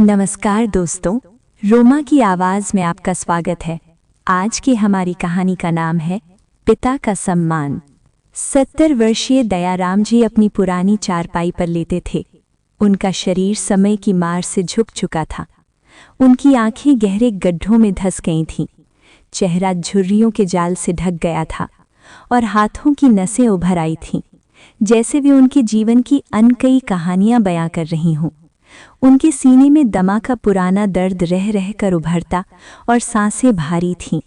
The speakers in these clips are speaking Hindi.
नमस्कार दोस्तों, रोमा की आवाज़ में आपका स्वागत है। आज की हमारी कहानी का नाम है पिता का सम्मान। 70 वर्षीय दयाराम जी अपनी पुरानी चारपाई पर लेटे थे। उनका शरीर समय की मार से झुक चुका था। उनकी आंखें गहरे गड्ढों में धंस गई थीं। चेहरा झुर्रियों के जाल से ढक गया था और हाथों की नसें उभर आई थीं, जैसे वे उनके जीवन की अनकही कहानियां बयां कर रही हों। उनके सीने में दमा का पुराना दर्द रह रह कर उभरता और सांसें भारी थीं।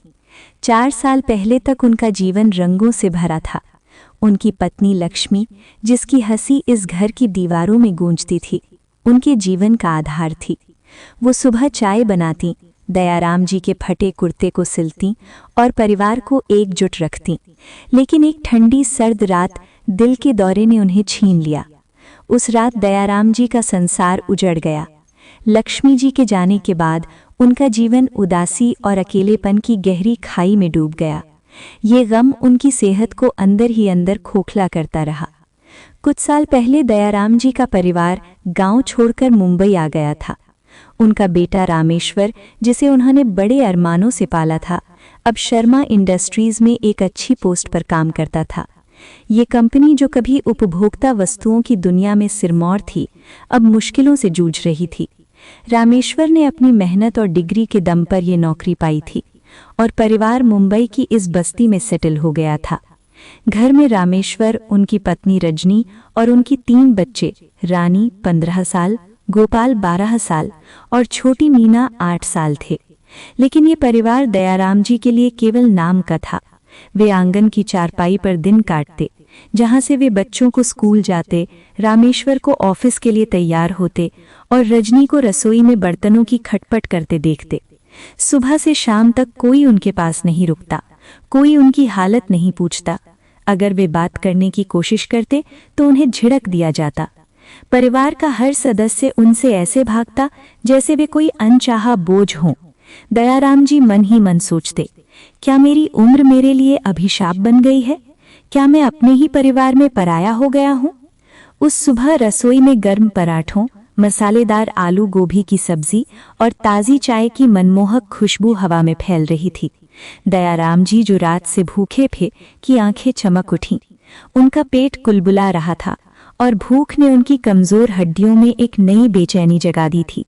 4 साल पहले तक उनका जीवन रंगों से भरा था। उनकी पत्नी लक्ष्मी, जिसकी हंसी इस घर की दीवारों में गूंजती थी, उनके जीवन का आधार थी। वो सुबह चाय बनाती, दयाराम जी के फटे कुर्ते को सिलती और परिवार को एकजुट रखती। लेकिन एक ठंडी सर्द रात दिल के दौरे ने उन्हें छीन लिया। उस रात दयाराम जी का संसार उजड़ गया। लक्ष्मी जी के जाने के बाद उनका जीवन उदासी और अकेलेपन की गहरी खाई में डूब गया। ये गम उनकी सेहत को अंदर ही अंदर खोखला करता रहा। कुछ साल पहले दयाराम जी का परिवार गांव छोड़कर मुंबई आ गया था। उनका बेटा रामेश्वर, जिसे उन्होंने बड़े अरमानों से पाला था, अब शर्मा इंडस्ट्रीज में एक अच्छी पोस्ट पर काम करता था। ये कंपनी, जो कभी उपभोक्ता वस्तुओं की दुनिया में सिरमौर थी, अब मुश्किलों से जूझ रही थी। रामेश्वर ने अपनी मेहनत और डिग्री के दम पर यह नौकरी पाई थी और परिवार मुंबई की इस बस्ती में सेटल हो गया था। घर में रामेश्वर, उनकी पत्नी रजनी और उनकी 3 बच्चे, रानी 15 साल, गोपाल 12 साल और छोटी मीना 8 साल थे। लेकिन ये परिवार दयाराम जी के लिए केवल नाम का था। वे आंगन की चारपाई पर दिन काटते, जहां से वे बच्चों को स्कूल जाते, रामेश्वर को ऑफिस के लिए तैयार होते और रजनी को रसोई में बर्तनों की खटपट करते देखते। सुबह से शाम तक कोई उनके पास नहीं रुकता, कोई उनकी हालत नहीं पूछता। अगर वे बात करने की कोशिश करते तो उन्हें झिड़क दिया जाता। परिवार का हर सदस्य उनसे ऐसे भागता जैसे वे कोई अनचाहा बोझ हों। दयाराम जी मन ही मन सोचते, क्या मेरी उम्र मेरे लिए अभिशाप बन गई है? क्या मैं अपने ही परिवार में पराया हो गया हूँ? उस सुबह रसोई में गर्म पराठों, मसालेदार आलू गोभी की सब्जी और ताज़ी चाय की मनमोहक खुशबू हवा में फैल रही थी। दयाराम जी, जो रात से भूखे थे, की आंखें चमक उठीं। उनका पेट कुलबुला रहा था और भूख ने उनकी कमजोर हड्डियों में एक नई बेचैनी जगा दी थी।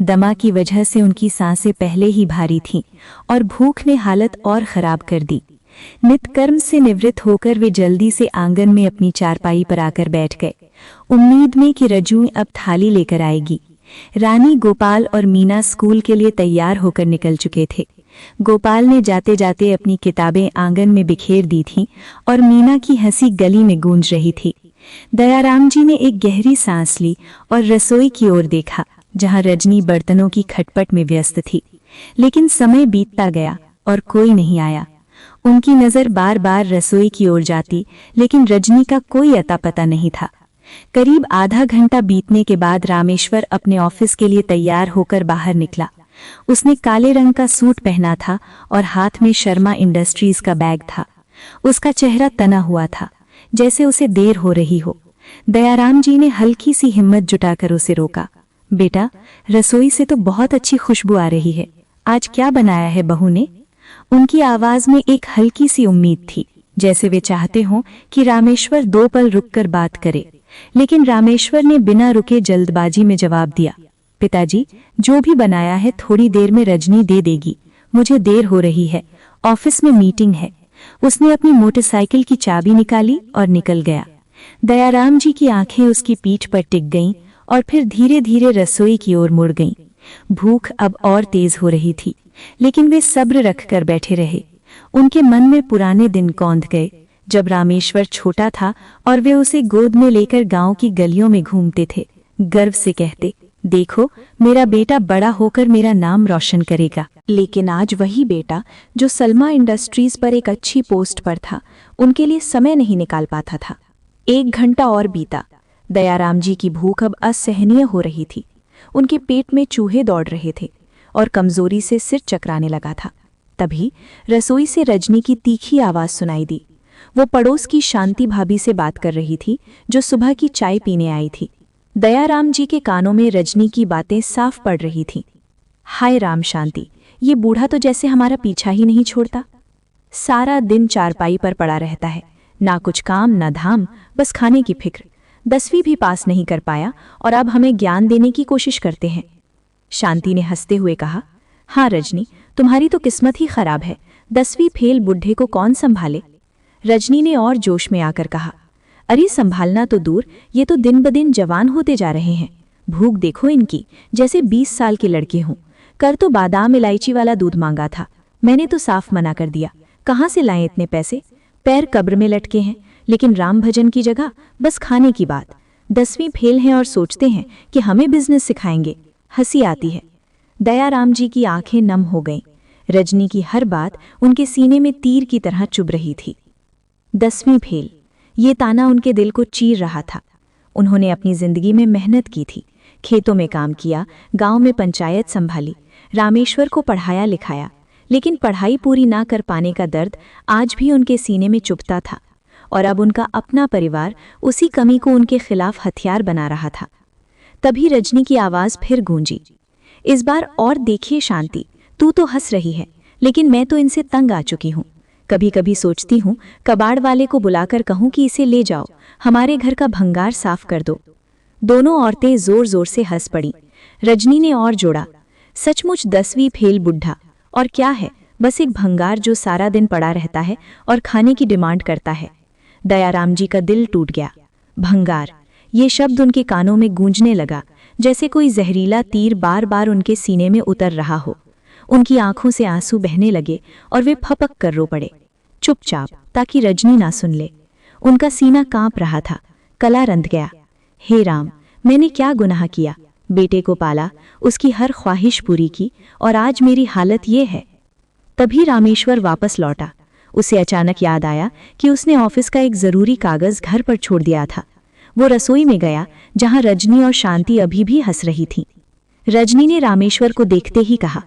दमा की वजह से उनकी सांसें पहले ही भारी थीं और भूख ने हालत और खराब कर दी। नित्यकर्म से निवृत्त होकर वे जल्दी से आंगन में अपनी चारपाई पर आकर बैठ गए, उम्मीद में कि रजू अब थाली लेकर आएगी। रानी, गोपाल और मीना स्कूल के लिए तैयार होकर निकल चुके थे। गोपाल ने जाते जाते अपनी किताबें आंगन में बिखेर दी थीं और मीना की हंसी गली में गूंज रही थी। दयाराम जी ने एक गहरी सांस ली और रसोई की ओर देखा, जहां रजनी बर्तनों की खटपट में व्यस्त थी। लेकिन समय बीतता गया और कोई नहीं आया। उनकी नज़र बार बार रसोई की ओर जाती, लेकिन रजनी का कोई अता पता नहीं था। करीब आधा घंटा बीतने के बाद रामेश्वर अपने ऑफिस के लिए तैयार होकर बाहर निकला। उसने काले रंग का सूट पहना था और हाथ में शर्मा इंडस्ट्रीज का बैग था। उसका चेहरा तना हुआ था, जैसे उसे देर हो रही हो। दयाराम जी ने हल्की सी हिम्मत जुटाकर उसे रोका। बेटा, रसोई से तो बहुत अच्छी खुशबू आ रही है। आज क्या बनाया है बहू ने? उनकी आवाज में एक हल्की सी उम्मीद थी, जैसे वे चाहते हों कि रामेश्वर 2 पल रुककर बात करे। लेकिन रामेश्वर ने बिना रुके जल्दबाजी में जवाब दिया, पिताजी, जो भी बनाया है थोड़ी देर में रजनी दे देगी। मुझे देर हो रही है, ऑफिस में मीटिंग है। उसने अपनी मोटरसाइकिल की चाबी निकाली और निकल गया। दयाराम जी की आंखें उसकी पीठ पर टिक गईं और फिर धीरे धीरे रसोई की ओर मुड़ गईं। भूख अब और तेज हो रही थी, लेकिन वे सब्र रखकर बैठे रहे। उनके मन में पुराने दिन कौंध गए, जब रामेश्वर छोटा था और वे उसे गोद में लेकर गांव की गलियों में घूमते थे, गर्व से कहते, देखो, मेरा बेटा बड़ा होकर मेरा नाम रोशन करेगा। लेकिन आज वही बेटा, जो सलमा इंडस्ट्रीज पर एक अच्छी पोस्ट पर था, उनके लिए समय नहीं निकाल पाता था। 1 घंटा और बीता। दयाराम जी की भूख अब असहनीय हो रही थी। उनके पेट में चूहे दौड़ रहे थे और कमजोरी से सिर चकराने लगा था। तभी रसोई से रजनी की तीखी आवाज सुनाई दी। वो पड़ोस की शांति भाभी से बात कर रही थी, जो सुबह की चाय पीने आई थी। दयाराम जी के कानों में रजनी की बातें साफ पड़ रही थीं। हाय राम शांति, ये बूढ़ा तो जैसे हमारा पीछा ही नहीं छोड़ता। सारा दिन चारपाई पर पड़ा रहता है, ना कुछ काम ना धाम, बस खाने की फिक्र। 10वीं भी पास नहीं कर पाया और अब हमें ज्ञान देने की कोशिश करते हैं। शांति ने हंसते हुए कहा, हाँ रजनी, तुम्हारी तो किस्मत ही खराब है। 10वीं फेल बुढ़े को कौन संभाले। रजनी ने और जोश में आकर कहा, अरे संभालना तो दूर, ये तो दिन ब दिन जवान होते जा रहे हैं। भूख देखो इनकी, जैसे 20 साल के लड़के हों। कर तो बादाम इलायची वाला दूध मांगा था, मैंने तो साफ मना कर दिया। कहाँ से लाएं इतने पैसे, पैर कब्र में लटके हैं। लेकिन राम भजन की जगह बस खाने की बात। 10वीं फेल हैं और सोचते हैं कि हमें बिजनेस सिखाएंगे। हंसी आती है। दयाराम जी की आंखें नम हो गईं। रजनी की हर बात उनके सीने में तीर की तरह चुभ रही थी। 10वीं फेल, ये ताना उनके दिल को चीर रहा था। उन्होंने अपनी जिंदगी में मेहनत की थी, खेतों में काम किया, गांव में पंचायत संभाली, रामेश्वर को पढ़ाया लिखाया, लेकिन पढ़ाई पूरी ना कर पाने का दर्द आज भी उनके सीने में चुभता था। और अब उनका अपना परिवार उसी कमी को उनके खिलाफ हथियार बना रहा था। तभी रजनी की आवाज़ फिर गूंजी, इस बार और देखिए शांति, तू तो हंस रही है, लेकिन मैं तो इनसे तंग आ चुकी हूँ। कभी कभी सोचती हूँ कबाड़ वाले को बुलाकर कहूँ कि इसे ले जाओ, हमारे घर का भंगार साफ कर दो। दोनों औरतें जोर जोर से हंस पड़ी। रजनी ने और जोड़ा, सचमुच 10वीं फेल बुढ़ा और क्या है, बस एक भंगार जो सारा दिन पड़ा रहता है और खाने की डिमांड करता है। दयाराम जी का दिल टूट गया। भंगार, ये शब्द उनके कानों में गूंजने लगा, जैसे कोई जहरीला तीर बार बार उनके सीने में उतर रहा हो। उनकी आंखों से आंसू बहने लगे और वे फपक कर रो पड़े, चुपचाप, ताकि रजनी ना सुन ले। उनका सीना कांप रहा था, गला रंध गया। हे राम, मैंने क्या गुनाह किया। बेटे को पाला, उसकी हर ख्वाहिश पूरी की, और आज मेरी हालत ये है। तभी रामेश्वर वापस लौटा। उसे अचानक याद आया कि उसने ऑफिस का एक जरूरी कागज घर पर छोड़ दिया था। वो रसोई में गया, जहां रजनी और शांति अभी भी हंस रही थीं। रजनी ने रामेश्वर को देखते ही कहा,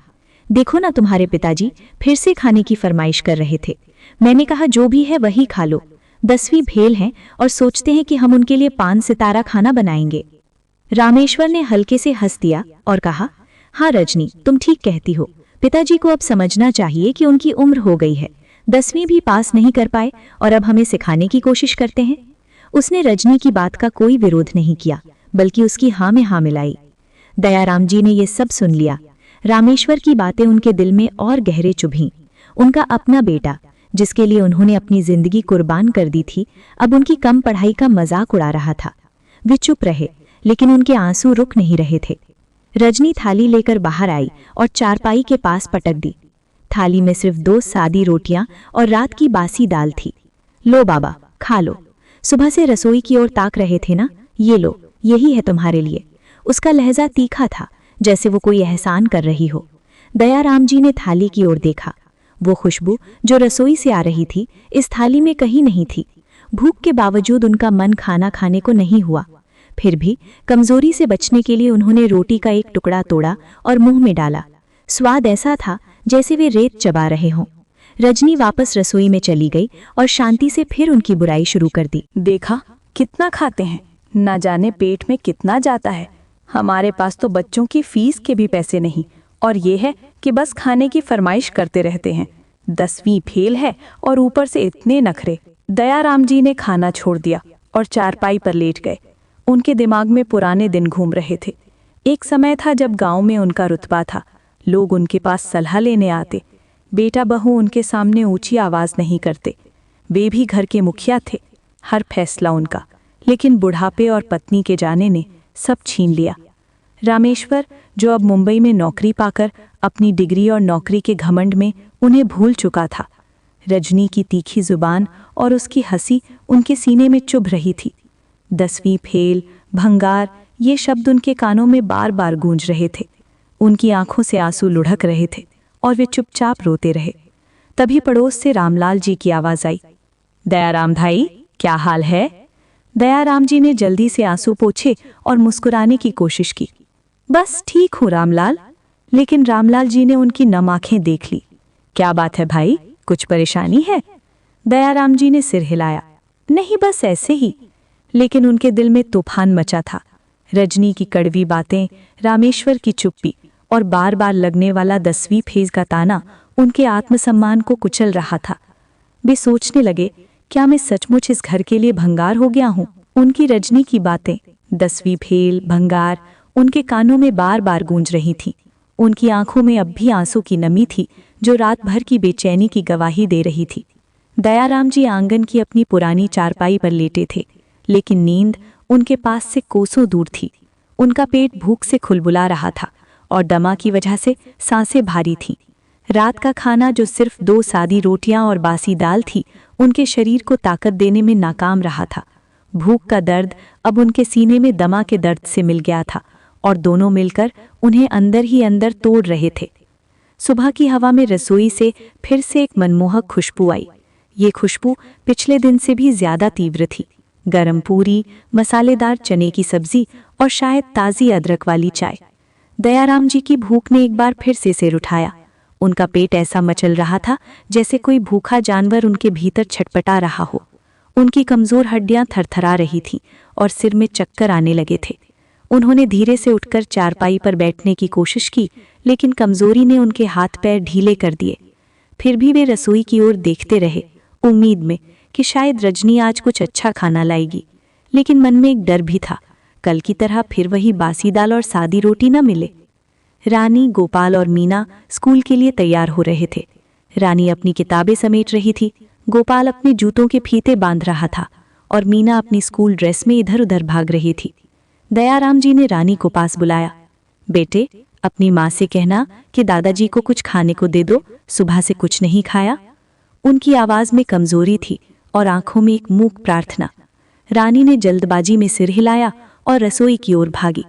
देखो ना, तुम्हारे पिताजी फिर से खाने की फरमाइश कर रहे थे। मैंने कहा जो भी है वही खा लो। 10वीं फेल हैं और सोचते हैं कि हम उनके लिए 5 सितारा खाना बनाएंगे। रामेश्वर ने हल्के से हंस दिया और कहा, हाँ रजनी, तुम ठीक कहती हो। पिताजी को अब समझना चाहिए कि उनकी उम्र हो गई है। 10वीं भी पास नहीं कर पाए और अब हमें सिखाने की कोशिश करते हैं। उसने रजनी की बात का कोई विरोध नहीं किया, बल्कि उसकी हाँ में हाँ मिलाई। दयाराम जी ने ये सब सुन लिया। रामेश्वर की बातें उनके दिल में और गहरे चुभीं। उनका अपना बेटा, जिसके लिए उन्होंने अपनी जिंदगी कुर्बान कर दी थी, अब उनकी कम पढ़ाई का मजाक उड़ा रहा था। वे चुप रहे, लेकिन उनके आंसू रुक नहीं रहे थे। रजनी थाली लेकर बाहर आई और चारपाई के पास पटक दी। थाली में सिर्फ 2 सादी रोटियां और रात की बासी दाल थी। लो बाबा, खा लो। सुबह से रसोई की ओर ताक रहे थे ना, ये लो, यही है तुम्हारे लिए। उसका लहजा तीखा था, जैसे वो कोई एहसान कर रही हो। दयाराम जी ने थाली की ओर देखा। वो खुशबू जो रसोई से आ रही थी, इस थाली में कहीं नहीं थी। भूख के बावजूद उनका मन खाना खाने को नहीं हुआ। फिर भी कमजोरी से बचने के लिए उन्होंने रोटी का एक टुकड़ा तोड़ा और मुंह में डाला। स्वाद ऐसा था जैसे वे रेत चबा रहे हों। रजनी वापस रसोई में चली गई और शांति से फिर उनकी बुराई शुरू कर दी। देखा कितना खाते हैं, ना जाने पेट में कितना जाता है। हमारे पास तो बच्चों की फीस के भी पैसे नहीं, और ये है कि बस खाने की फरमाइश करते रहते हैं। 10वीं फेल है और ऊपर से इतने नखरे। दयाराम जी ने खाना छोड़ दिया और चारपाई पर लेट गए। उनके दिमाग में पुराने दिन घूम रहे थे। एक समय था जब गांव में उनका रुतबा था, लोग उनके पास सलाह लेने आते। बेटा बहू उनके सामने ऊंची आवाज नहीं करते। वे भी घर के मुखिया थे, हर फैसला उनका। लेकिन बुढ़ापे और पत्नी के जाने ने सब छीन लिया। रामेश्वर, जो अब मुंबई में नौकरी पाकर अपनी डिग्री और नौकरी के घमंड में उन्हें भूल चुका था। रजनी की तीखी जुबान और उसकी हंसी उनके सीने में चुभ रही थी। 10वीं फेल, भंगार, ये शब्द उनके कानों में बार बार गूंज रहे थे। उनकी आंखों से आंसू लुढ़क रहे थे और वे चुपचाप रोते रहे। तभी पड़ोस से रामलाल जी की आवाज आई, दयाराम भाई, क्या हाल है? दयाराम जी ने जल्दी से आंसू पोंछे और मुस्कुराने की कोशिश की। बस ठीक हूँ रामलाल। लेकिन रामलाल जी ने उनकी नम आंखें देख ली। क्या बात है भाई, कुछ परेशानी है? दयाराम जी ने सिर हिलाया। नहीं, बस ऐसे ही। लेकिन उनके दिल में तूफान मचा था। रजनी की कड़वी बातें, रामेश्वर की चुप्पी और बार बार लगने वाला 10वीं फेज का ताना उनके आत्मसम्मान को कुचल रहा था। वे सोचने लगे, क्या मैं सचमुच इस घर के लिए भंगार हो गया हूँ? उनकी रजनी की बातें, 10वीं फेल, भंगार, उनके कानों में बार बार गूंज रही थीं। उनकी आंखों में अब भी आंसू की नमी थी, जो रात भर की बेचैनी की गवाही दे रही थी। दयाराम जी आंगन की अपनी पुरानी चारपाई पर लेटे थे, लेकिन नींद उनके पास से कोसों दूर थी। उनका पेट भूख से खुलबुला रहा था और दमा की वजह से सांसें भारी थीं। रात का खाना, जो सिर्फ 2 सादी रोटियां और बासी दाल थी, उनके शरीर को ताकत देने में नाकाम रहा था। भूख का दर्द अब उनके सीने में दमा के दर्द से मिल गया था और दोनों मिलकर उन्हें अंदर ही अंदर तोड़ रहे थे। सुबह की हवा में रसोई से फिर से एक मनमोहक खुशबू आई। ये खुशबू पिछले दिन से भी ज्यादा तीव्र थी। गरम पूरी, मसालेदार चने की सब्जी और शायद ताज़ी अदरक वाली चाय। दयाराम जी की भूख ने एक बार फिर से सिर उठाया। उनका पेट ऐसा मचल रहा था जैसे कोई भूखा जानवर उनके भीतर छटपटा रहा हो। उनकी कमजोर हड्डियां थरथरा रही थीं और सिर में चक्कर आने लगे थे। उन्होंने धीरे से उठकर चारपाई पर बैठने की कोशिश की, लेकिन कमजोरी ने उनके हाथ पैर ढीले कर दिए। फिर भी वे रसोई की ओर देखते रहे, उम्मीद में कि शायद रजनी आज कुछ अच्छा खाना लाएगी। लेकिन मन में एक डर भी था, कल की तरह फिर वही बासी दाल और सादी रोटी न मिले। रानी, गोपाल और मीना स्कूल के लिए तैयार हो रहे थे। रानी अपनी किताबें समेट रही थी, गोपाल अपने जूतों के फीते बांध रहा था और मीना अपनी स्कूल ड्रेस में इधर उधर भाग रही थी। दयाराम जी ने रानी को पास बुलाया। बेटे, अपनी माँ से कहना कि दादाजी को कुछ खाने को दे दो, सुबह से कुछ नहीं खाया। उनकी आवाज में कमजोरी थी और आंखों में एक मूक प्रार्थना। रानी ने जल्दबाजी में सिर हिलाया और रसोई की ओर भागी,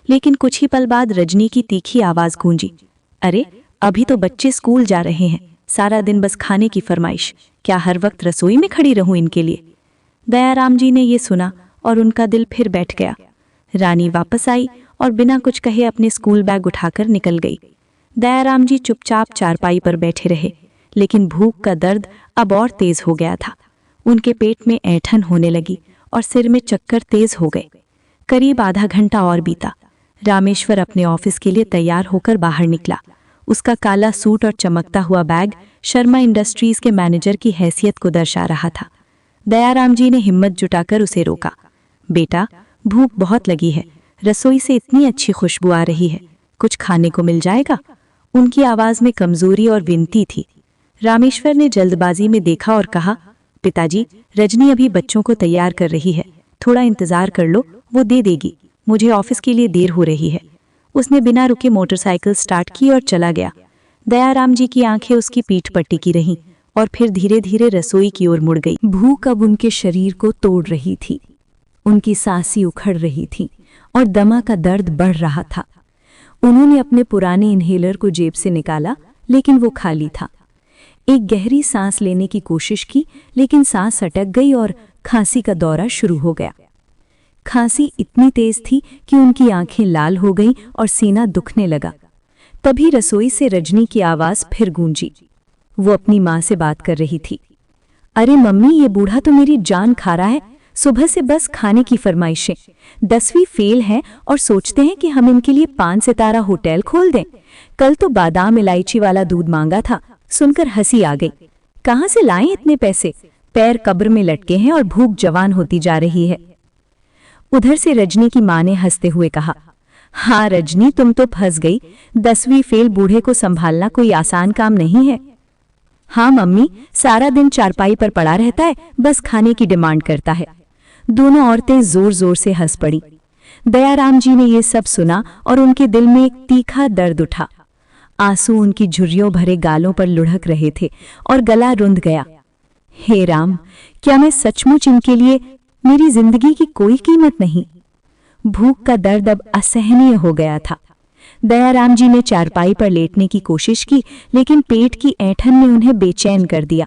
लेकिन कुछ ही पल बाद रजनी की तीखी आवाज गूंजी। अरे, अभी तो बच्चे स्कूल जा रहे हैं, सारा दिन बस खाने की फरमाइश, क्या हर वक्त रसोई में खड़ी रहूं इनके लिए? दयाराम जी ने ये सुना और उनका दिल फिर बैठ गया। रानी वापस आई और बिना कुछ कहे अपने स्कूल बैग उठाकर निकल गई। दयाराम जी चुपचाप चारपाई पर बैठे रहे, लेकिन भूख का दर्द अब और तेज हो गया था। उनके पेट में ऐंठन होने लगी और सिर में चक्कर तेज हो गए। करीब आधा घंटा और बीता। रामेश्वर अपने ऑफिस के लिए तैयार होकर बाहर निकला। उसका काला सूट और चमकता हुआ बैग शर्मा इंडस्ट्रीज के मैनेजर की हैसियत को दर्शा रहा था। दयाराम जी ने हिम्मत जुटाकर उसे रोका। बेटा, भूख बहुत लगी है, रसोई से इतनी अच्छी खुशबू आ रही है, कुछ खाने को मिल जाएगा? उनकी आवाज में कमजोरी और विनती थी। रामेश्वर ने जल्दबाजी में देखा और कहा, पिताजी, रजनी अभी बच्चों को तैयार कर रही है, थोड़ा इंतजार कर लो, वो दे देगी, मुझे ऑफिस के लिए देर हो रही है। उसने बिना रुके मोटरसाइकिल स्टार्ट की और चला गया। दयाराम जी की आंखें उसकी पीठ पर टिकी रहीं और फिर धीरे धीरे रसोई की ओर मुड़ गई। भूख अब उनके शरीर को तोड़ रही थी। उनकी सांसें उखड़ रही थीं और दमा का दर्द बढ़ रहा था। उन्होंने अपने पुराने इन्हेलर को जेब से निकाला, लेकिन वो खाली था। एक गहरी सांस लेने की कोशिश की, लेकिन सांस अटक गई और खांसी का दौरा शुरू हो गया। खांसी इतनी तेज थी कि उनकी आंखें लाल हो गईं और सीना दुखने लगा। तभी रसोई से रजनी की आवाज फिर गूंजी। वो अपनी माँ से बात कर रही थी। अरे मम्मी, ये बूढ़ा तो मेरी जान खा रहा है, सुबह से बस खाने की फरमाइशें। 10वीं फेल हैं और सोचते हैं कि हम इनके लिए 5 सितारा होटल खोल दें। कल तो बादाम इलायची वाला दूध मांगा था, सुनकर हंसी आ गई। कहाँ से लाएं इतने पैसे? पैर कब्र में लटके हैं और भूख जवान होती जा रही है। उधर से रजनी की माँ ने हंसते हुए कहा, हाँ रजनी, तुम तो फंस गई। 10वीं फेल बूढ़े को संभालना कोई आसान काम नहीं है। हाँ मम्मी, सारा दिन चारपाई पर पड़ा रहता है, बस खाने की डिमांड करता है। दोनों औरतें जोर जोर से हंस पड़ी। दयाराम जी ने ये सब सुना और उनके दिल में एक तीखा दर्द उठा। आंसू उनकी झुर्रियों भरे गालों पर लुढ़क रहे थे और गला रुंध गया। हे राम, क्या मैं सचमुच इनके लिए मेरी जिंदगी की कोई कीमत नहीं? भूख का दर्द अब असहनीय हो गया था। दयाराम जी ने चारपाई पर लेटने की कोशिश की, लेकिन पेट की ऐंठन ने उन्हें बेचैन कर दिया।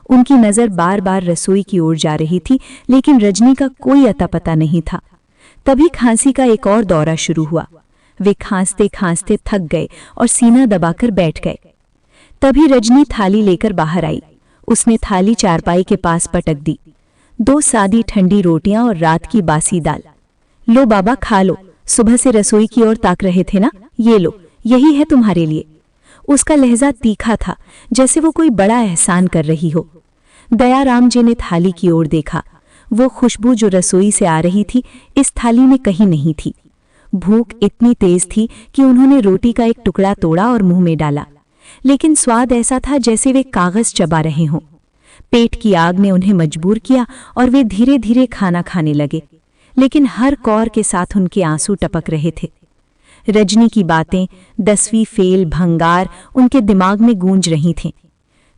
उनकी नजर बार बार रसोई की ओर जा रही थी, लेकिन रजनी का कोई अता पता नहीं था। तभी खांसी का एक और दौरा शुरू हुआ। वे खांसते खांसते थक गए और सीना दबाकर बैठ गए। तभी रजनी थाली लेकर बाहर आई। उसने थाली चारपाई के पास पटक दी। 2 सादी ठंडी रोटियां और रात की बासी दाल। लो बाबा, खा लो, सुबह से रसोई की ओर ताक रहे थे ना, ये लो, यही है तुम्हारे लिए। उसका लहजा तीखा था, जैसे वो कोई बड़ा एहसान कर रही हो। दयाराम जी ने थाली की ओर देखा। वो खुशबू जो रसोई से आ रही थी, इस थाली में कहीं नहीं थी। भूख इतनी तेज थी कि उन्होंने रोटी का एक टुकड़ा तोड़ा और मुंह में डाला, लेकिन स्वाद ऐसा था जैसे वे कागज चबा रहे हों। पेट की आग ने उन्हें मजबूर किया और वे धीरे धीरे खाना खाने लगे, लेकिन हर कौर के साथ उनके आंसू टपक रहे थे। रजनी की बातें, 10वीं फेल, भंगार उनके दिमाग में गूंज रही थीं।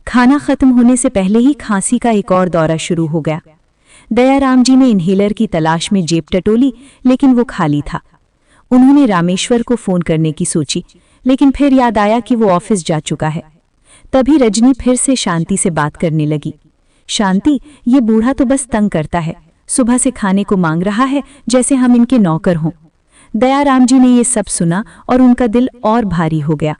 खाना खत्म होने से पहले ही खांसी का एक और दौरा शुरू हो गया। दयाराम जी ने इन्हेलर की तलाश में जेब टटोली, लेकिन वो खाली था। उन्होंने रामेश्वर को फोन करने की सोची, लेकिन फिर याद आया कि वो ऑफिस जा चुका है। तभी रजनी फिर से शांति से बात करने लगी। शांति, ये बूढ़ा तो बस तंग करता है, सुबह से खाने को मांग रहा है जैसे हम इनके नौकर हों। दयाराम जी ने ये सब सुना और उनका दिल और भारी हो गया।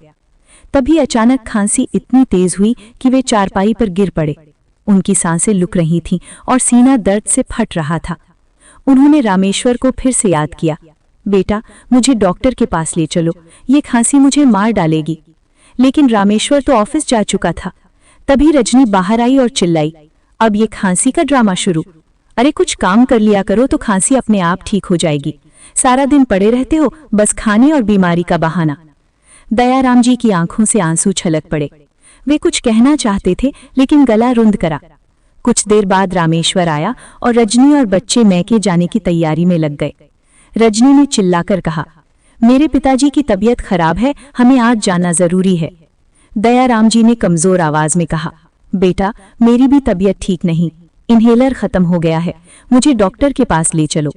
तभी अचानक खांसी इतनी तेज हुई कि वे चारपाई पर गिर पड़े। उनकी सांसें लुक रही थीं और सीना दर्द से फट रहा था। उन्होंने रामेश्वर को फिर से याद किया। बेटा, मुझे डॉक्टर के पास ले चलो, ये खांसी मुझे मार डालेगी। लेकिन रामेश्वर तो ऑफिस जा चुका था। तभी रजनी बाहर आई और चिल्लाई, अब ये खांसी का ड्रामा शुरू। अरे कुछ काम कर लिया करो तो खांसी अपने आप ठीक हो जाएगी। सारा दिन पड़े रहते हो, बस खाने और बीमारी का बहाना। दयाराम जी की आंखों से आंसू छलक पड़े। वे कुछ कहना चाहते थे, लेकिन गला रुंध करा। कुछ देर बाद रामेश्वर आया और रजनी और बच्चे मैके जाने की तैयारी में लग गए। रजनी ने चिल्लाकर कहा, मेरे पिताजी की तबीयत खराब है, हमें आज जाना जरूरी है। दयाराम जी ने कमजोर आवाज में कहा, बेटा, मेरी भी तबीयत ठीक नहीं, इन्हेलर खत्म हो गया है, मुझे डॉक्टर के पास ले चलो।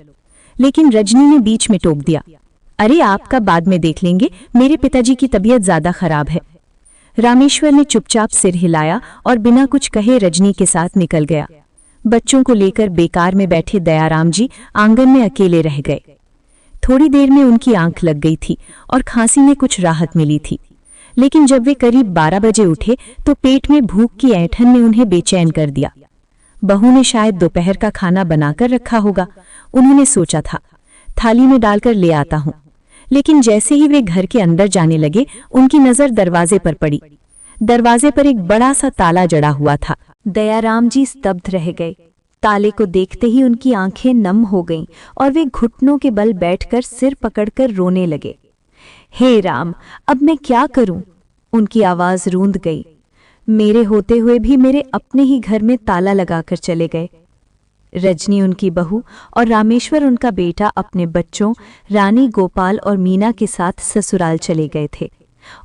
लेकिन रजनी ने बीच में टोक दिया, अरे आपका बाद में देख लेंगे, मेरे पिताजी की तबीयत ज्यादा खराब है। रामेश्वर ने चुपचाप सिर हिलाया और बिना कुछ कहे रजनी के साथ निकल गया। बच्चों को लेकर बेकार में बैठे दयाराम जी आंगन में अकेले रह गए। थोड़ी देर में उनकी आंख लग गई थी और खांसी में कुछ राहत मिली थी, लेकिन जब वे करीब 12 बजे उठे तो पेट में भूख की ऐंठन ने उन्हें बेचैन कर दिया। बहू ने शायद दोपहर का खाना बनाकर रखा होगा, उन्होंने सोचा था, थाली में डालकर ले आता हूं। लेकिन जैसे ही वे घर के अंदर जाने लगे, उनकी नजर दरवाजे पर पड़ी। दरवाजे पर एक बड़ा सा ताला जड़ा हुआ था। दयाराम जी स्तब्ध रह गए। ताले को देखते ही उनकी आंखें नम हो गईं और वे घुटनों के बल बैठकर सिर पकड़कर रोने लगे। हे राम, अब मैं क्या करूं? उनकी आवाज रूंध गई। मेरे होते हुए भी मेरे अपने ही घर में ताला लगाकर चले गए। रजनी उनकी बहू और रामेश्वर उनका बेटा अपने बच्चों रानी, गोपाल और मीना के साथ ससुराल चले गए थे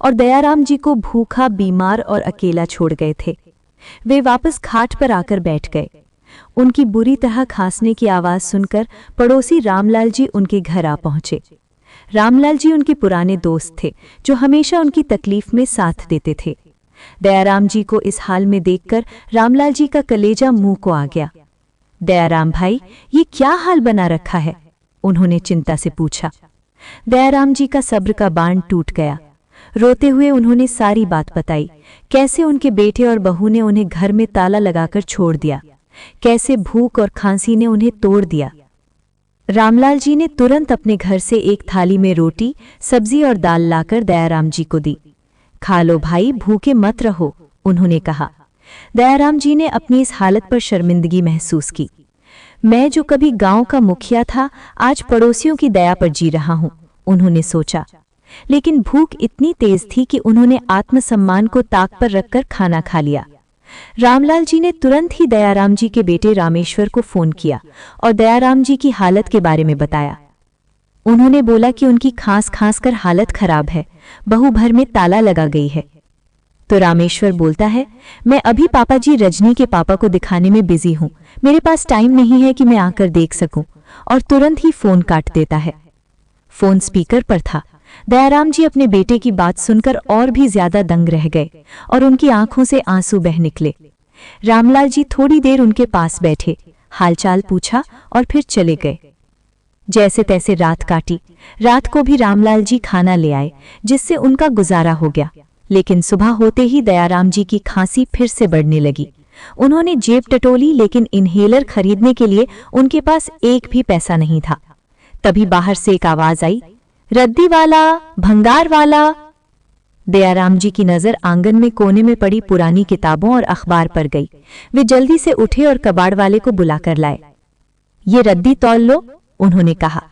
और दयाराम जी को भूखा, बीमार और अकेला छोड़ गए थे। वे वापस खाट पर आकर बैठ गए। उनकी बुरी तरह खांसने की आवाज सुनकर पड़ोसी रामलाल जी उनके घर आ पहुंचे। रामलाल जी उनके पुराने दोस्त थे जो हमेशा उनकी तकलीफ में साथ देते थे। दयाराम जी को इस हाल में देखकर रामलाल जी का कलेजा मुंह को आ गया। दयाराम भाई, ये क्या हाल बना रखा है? उन्होंने चिंता से पूछा। दयाराम जी का सब्र का बांध टूट गया। रोते हुए उन्होंने सारी बात बताई, कैसे उनके बेटे और बहू ने उन्हें घर में ताला लगाकर छोड़ दिया, कैसे भूख और खांसी ने उन्हें तोड़ दिया। रामलाल जी ने तुरंत अपने घर से एक थाली में रोटी, सब्जी और दाल लाकर दयाराम जी को दी। खा लो भाई, भूखे मत रहो, उन्होंने कहा। दयाराम जी ने अपनी इस हालत पर शर्मिंदगी महसूस की। मैं जो कभी गांव का मुखिया था, आज पड़ोसियों की दया पर जी रहा हूं, उन्होंने सोचा। लेकिन भूख इतनी तेज थी कि उन्होंने आत्मसम्मान को ताक पर रखकर खाना खा लिया। रामलाल जी ने तुरंत ही दयाराम जी के बेटे रामेश्वर को फोन किया और दयाराम जी की हालत के बारे में बताया। उन्होंने बोला कि उनकी खांस खांस कर हालत खराब है, बहू भर में ताला लगा गई है। तो रामेश्वर बोलता है, मैं अभी पापा जी रजनी के पापा को दिखाने में बिजी हूं, मेरे पास टाइम नहीं है कि मैं आकर देख सकूं, और तुरंत ही फोन काट देता है। फोन स्पीकर पर था। दयाराम जी अपने बेटे की बात सुनकर और भी ज्यादा दंग रह गए और उनकी आंखों से आंसू बह निकले। रामलाल जी थोड़ी देर उनके पास बैठे, हालचाल पूछा और फिर चले गए। जैसे तैसे रात काटी। रात को भी रामलाल जी खाना ले आए, जिससे उनका गुजारा हो गया। लेकिन सुबह होते ही दयाराम जी की खांसी फिर से बढ़ने लगी। उन्होंने जेब टटोली, लेकिन इन्हेलर खरीदने के लिए उनके पास एक भी पैसा नहीं था। तभी बाहर से एक आवाज आई, रद्दी वाला, भंगार वाला। दयाराम जी की नजर आंगन में कोने में पड़ी पुरानी किताबों और अखबार पर गई। वे जल्दी से उठे और कबाड़ वाले को बुलाकर लाए। ये रद्दी तौल लो, उन्होंने कहा।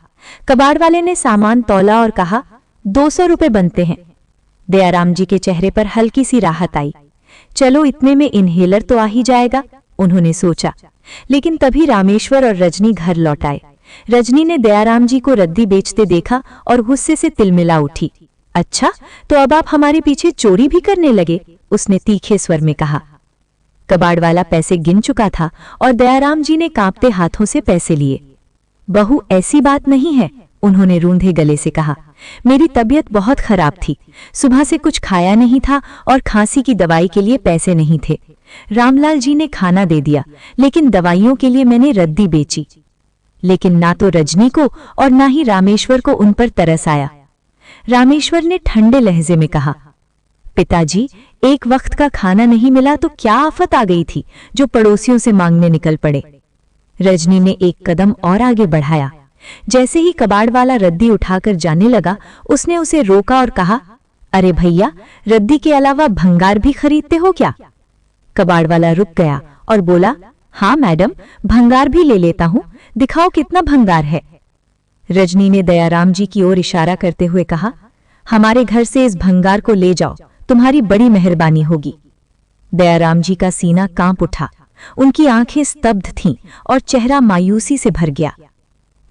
कबाड़ वाले ने सामान तौला और कहा, 200 रुपए बनते हैं। दयाराम जी के चेहरे पर हल्की सी राहत आई। चलो इतने में इन्हेलर तो आ ही जाएगा, उन्होंने सोचा। लेकिन तभी रामेश्वर और रजनी घर लौट आए। रजनी ने दयाराम जी को रद्दी बेचते देखा और गुस्से से तिलमिला उठी। अच्छा, तो अब आप हमारे पीछे चोरी भी करने लगे, उसने तीखे स्वर में कहा। कबाड़ वाला पैसे गिन चुका था और दयाराम जी ने कांपते हाथों से पैसे लिए। बहू, ऐसी बात नहीं है, उन्होंने रूंधे गले से कहा। मेरी तबीयत बहुत खराब थी, सुबह से कुछ खाया नहीं था और खांसी की दवाई के लिए पैसे नहीं थे। रामलाल जी ने खाना दे दिया, लेकिन दवाइयों के लिए मैंने रद्दी बेची। लेकिन ना तो रजनी को और ना ही रामेश्वर को उन पर तरस आया। रामेश्वर ने ठंडे लहजे में कहा, पिताजी, एक वक्त का खाना नहीं मिला तो क्या आफत आ गई थी जो पड़ोसियों से मांगने निकल पड़े। रजनी ने एक कदम और आगे बढ़ाया। जैसे ही कबाड़ वाला रद्दी उठाकर जाने लगा, उसने उसे रोका और कहा, अरे भैया, रद्दी के अलावा भंगार भी खरीदते हो क्या? कबाड़ वाला रुक गया और बोला, हाँ मैडम, भंगार भी ले लेता हूं, दिखाओ कितना भंगार है। रजनी ने दयाराम जी की ओर इशारा करते हुए कहा, हमारे घर से इस भंगार को ले जाओ, तुम्हारी बड़ी मेहरबानी होगी। दयाराम जी का सीना कांप उठा, उनकी आंखें स्तब्ध थीं और चेहरा मायूसी से भर गया।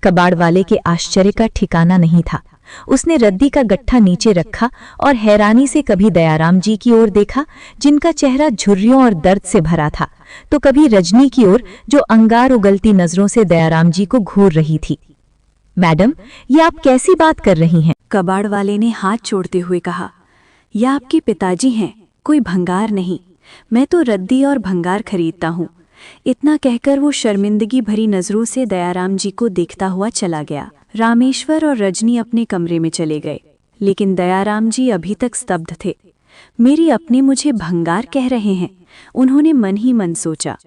कबाड़ वाले के आश्चर्य का ठिकाना नहीं था। उसने रद्दी का गट्ठा नीचे रखा और हैरानी से कभी दयाराम जी की ओर देखा, जिनका चेहरा झुर्रियों और दर्द से भरा था, तो कभी रजनी की ओर, जो अंगार उगलती नजरों से दयाराम जी को घूर रही थी। मैडम, ये आप कैसी बात कर रही हैं? कबाड़ वाले ने हाथ जोड़ते हुए कहा, यह आपके पिताजी हैं, कोई भंगार नहीं। मैं तो रद्दी और भंगार खरीदता हूँ। इतना कहकर वो शर्मिंदगी भरी नजरों से दयाराम जी को देखता हुआ चला गया। रामेश्वर और रजनी अपने कमरे में चले गए, लेकिन दयाराम जी अभी तक स्तब्ध थे। मेरी अपने मुझे भंगार कह रहे हैं, उन्होंने मन ही मन सोचा।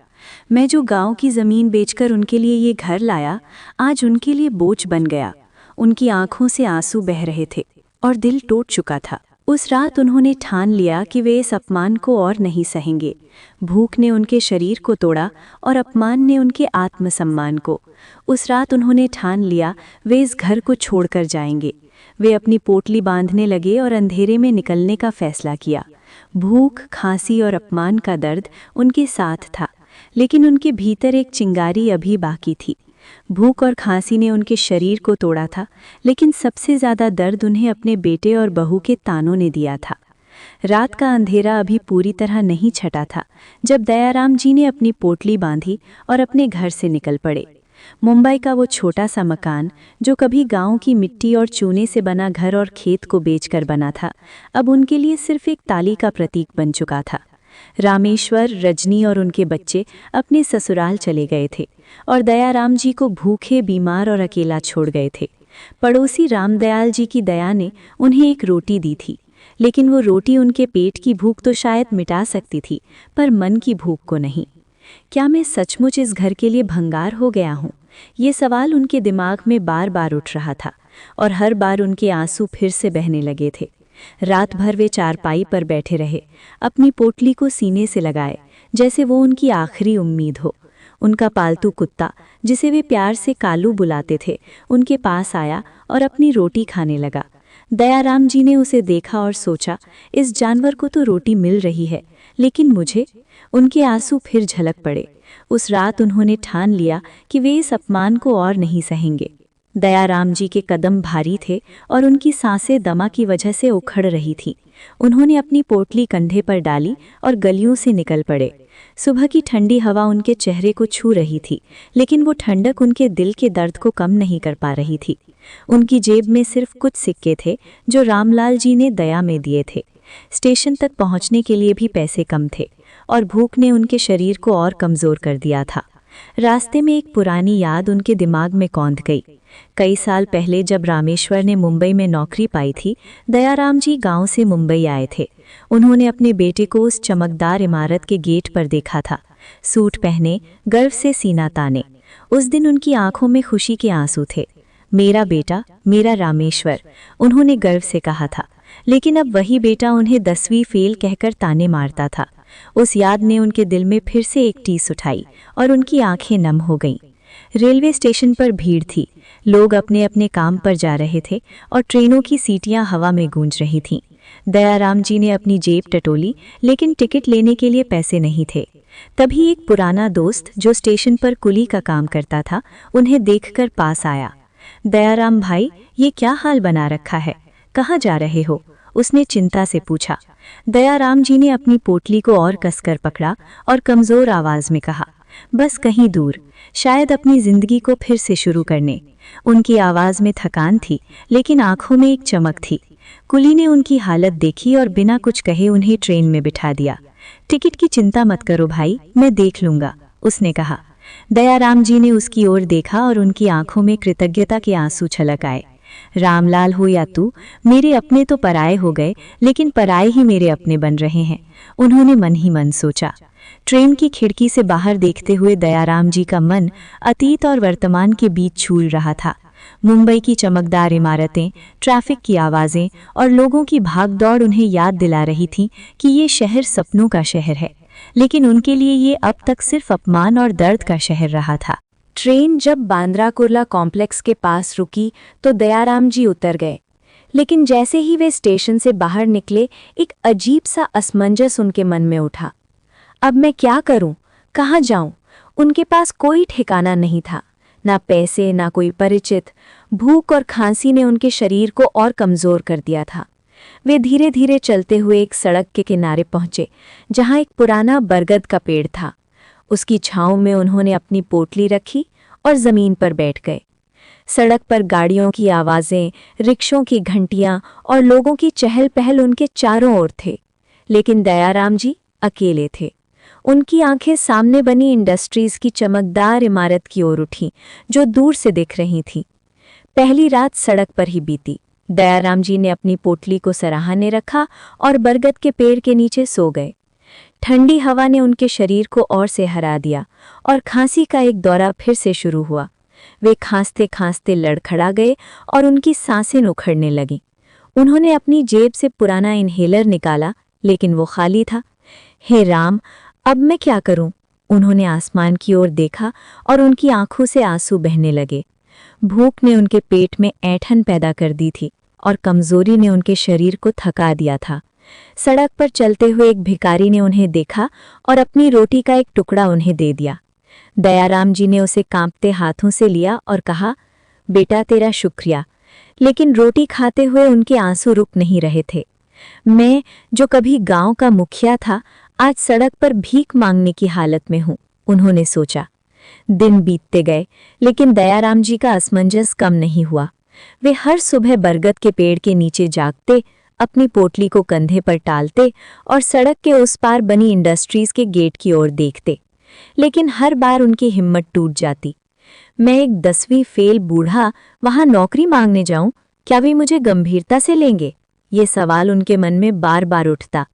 मैं जो गांव की जमीन बेचकर उनके लिए ये घर लाया, आज उनके लिए बोझ बन गया। उनकी आंखों से आंसू बह रहे थे और दिल टूट चुका था। उस रात उन्होंने ठान लिया कि वे इस अपमान को और नहीं सहेंगे। भूख ने उनके शरीर को तोड़ा और अपमान ने उनके आत्मसम्मान को। उस रात उन्होंने ठान लिया वे इस घर को छोड़कर जाएंगे। वे अपनी पोटली बांधने लगे और अंधेरे में निकलने का फैसला किया। भूख, खांसी और अपमान का दर्द उनके साथ था, लेकिन उनके भीतर एक चिंगारी अभी बाकी थी। भूख और खांसी ने उनके शरीर को तोड़ा था, लेकिन सबसे ज्यादा दर्द उन्हें अपने बेटे और बहू के तानों ने दिया था। रात का अंधेरा अभी पूरी तरह नहीं छटा था जब दयाराम जी ने अपनी पोटली बांधी और अपने घर से निकल पड़े। मुंबई का वो छोटा सा मकान, जो कभी गांव की मिट्टी और चूने से बना घर और खेत को बेचकर बना था, अब उनके लिए सिर्फ एक ताली का प्रतीक बन चुका था। रामेश्वर, रजनी और उनके बच्चे अपने ससुराल चले गए थे और दयाराम जी को भूखे, बीमार और अकेला छोड़ गए थे। पड़ोसी रामदयाल जी की दया ने उन्हें एक रोटी दी थी, लेकिन वो रोटी उनके पेट की भूख तो शायद मिटा सकती थी, पर मन की भूख को नहीं। क्या मैं सचमुच इस घर के लिए भंगार हो गया हूँ? ये सवाल उनके दिमाग में बार बार उठ रहा था और हर बार उनके आंसू फिर से बहने लगे थे। रात भर वे चारपाई पर बैठे रहे, अपनी पोटली को सीने से लगाए, जैसे वो उनकी आखिरी उम्मीद हो। उनका पालतू कुत्ता, जिसे वे प्यार से कालू बुलाते थे, उनके पास आया और अपनी रोटी खाने लगा। दयाराम जी ने उसे देखा और सोचा, इस जानवर को तो रोटी मिल रही है, लेकिन मुझे? उनके आंसू फिर झलक पड़े। उस रात उन्होंने ठान लिया कि वे इस अपमान को और नहीं सहेंगे। दयाराम जी के कदम भारी थे और उनकी सांसें दमा की वजह से उखड़ रही थीं। उन्होंने अपनी पोटली कंधे पर डाली और गलियों से निकल पड़े। सुबह की ठंडी हवा उनके चेहरे को छू रही थी, लेकिन वो ठंडक उनके दिल के दर्द को कम नहीं कर पा रही थी। उनकी जेब में सिर्फ कुछ सिक्के थे जो रामलाल जी ने दया में दिए थे। स्टेशन तक पहुंचने के लिए भी पैसे कम थे और भूख ने उनके शरीर को और कमज़ोर कर दिया था। रास्ते में एक पुरानी याद उनके दिमाग में कौंध गई। कई साल पहले जब रामेश्वर ने मुंबई में नौकरी पाई थी, दयाराम जी गांव से मुंबई आए थे। उन्होंने अपने बेटे को उस चमकदार इमारत के गेट पर देखा था, सूट पहने, गर्व से सीना ताने। उस दिन उनकी आंखों में खुशी के आंसू थे। मेरा बेटा, मेरा रामेश्वर, उन्होंने गर्व से कहा था। लेकिन अब वही बेटा उन्हें 10वीं फेल कहकर ताने मारता था। उस याद ने उनके दिल में फिर से एक टीस उठाई और उनकी आंखें नम हो गईं। रेलवे स्टेशन पर भीड़ थी। लोग अपने अपने काम पर जा रहे थे और ट्रेनों की सीटियां हवा में गूंज रही थीं। दयाराम जी ने अपनी जेब टटोली, लेकिन टिकट लेने के लिए पैसे नहीं थे। तभी एक पुराना दोस्त जो स्टेशन पर कुली का काम करता था, उन्हें देखकर पास आया। दयाराम भाई, ये क्या हाल बना रखा है, कहाँ जा रहे हो? उसने चिंता से पूछा। दयाराम जी ने अपनी पोटली को और कसकर पकड़ा और कमजोर आवाज में कहा, बस कहीं दूर, शायद अपनी जिंदगी को फिर से शुरू करने। उनकी आवाज में थकान थी, लेकिन आंखों में एक चमक थी। कुली ने उनकी हालत देखी और बिना कुछ कहे उन्हें ट्रेन में बिठा दिया। टिकट की चिंता मत करो भाई, मैं देख लूंगा, उसने कहा। दयाराम जी ने उसकी ओर देखा और उनकी आंखों में कृतज्ञता के आंसू छलक आए। रामलाल हो या तू, मेरे अपने तो पराए हो गए, लेकिन पराए ही मेरे अपने बन रहे हैं, उन्होंने मन ही मन सोचा। ट्रेन की खिड़की से बाहर देखते हुए दयाराम जी का मन अतीत और वर्तमान के बीच झूल रहा था। मुंबई की चमकदार इमारतें, ट्रैफिक की आवाज़ें और लोगों की भागदौड़ उन्हें याद दिला रही थी कि ये शहर सपनों का शहर है, लेकिन उनके लिए ये अब तक सिर्फ अपमान और दर्द का शहर रहा था। ट्रेन जब बांद्रा कुर्ला कॉम्प्लेक्स के पास रुकी तो दयाराम जी उतर गए, लेकिन जैसे ही वे स्टेशन से बाहर निकले, एक अजीब सा असमंजस उनके मन में उठा। अब मैं क्या करूं, कहाँ जाऊं? उनके पास कोई ठिकाना नहीं था, ना पैसे, ना कोई परिचित। भूख और खांसी ने उनके शरीर को और कमजोर कर दिया था। वे धीरे धीरे चलते हुए एक सड़क के किनारे पहुंचे, जहां एक पुराना बरगद का पेड़ था। उसकी छांव में उन्होंने अपनी पोटली रखी और जमीन पर बैठ गए। सड़क पर गाड़ियों की आवाज़ें, रिक्शों की घंटियां और लोगों की चहल पहल उनके चारों ओर थे, लेकिन दयाराम जी अकेले थे। उनकी आंखें सामने बनी इंडस्ट्रीज की चमकदार इमारत की ओर उठी, जो दूर से दिख रही थी। पहली रात सड़क पर ही बीती। दयाराम जी ने अपनी पोटली को सराहने रखा और बरगद के पेड़ के नीचे सो गए। ठंडी हवा ने उनके शरीर को और से हरा दिया और खांसी का एक दौरा फिर से शुरू हुआ। वे खांसते खांसते लड़खड़ा गए और उनकी सांसें उखड़ने लगीं। उन्होंने अपनी जेब से पुराना इन्हेलर निकाला, लेकिन वो खाली था। हे राम, अब मैं क्या करूं? उन्होंने आसमान की ओर देखा और उनकी आंखों से आंसू बहने लगे। भूख ने उनके पेट में ऐंठन पैदा कर दी थी और कमजोरी ने उनके शरीर को थका दिया था। सड़क पर चलते हुए एक भिखारी ने उन्हें देखा और अपनी रोटी का एक टुकड़ा उन्हें दे दिया। दयाराम जी ने उसे कांपते हाथों से लिया और कहा, बेटा तेरा शुक्रिया। लेकिन रोटी खाते हुए उनके आंसू रुक नहीं रहे थे। मैं, जो कभी गांव का मुखिया था, आज सड़क पर भीख मांगने की हालत में हूं, उन्होंने सोचा। दिन बीतते गए, लेकिन दयाराम जी का असमंजस कम नहीं हुआ। वे हर सुबह बरगद के पेड़ के नीचे जागते, अपनी पोटली को कंधे पर टालते और सड़क के उस पार बनी इंडस्ट्रीज के गेट की ओर देखते, लेकिन हर बार उनकी हिम्मत टूट जाती। मैं एक 10वीं फेल बूढ़ा वहां नौकरी मांगने जाऊं, क्या वे मुझे गंभीरता से लेंगे? ये सवाल उनके मन में बार बार उठता।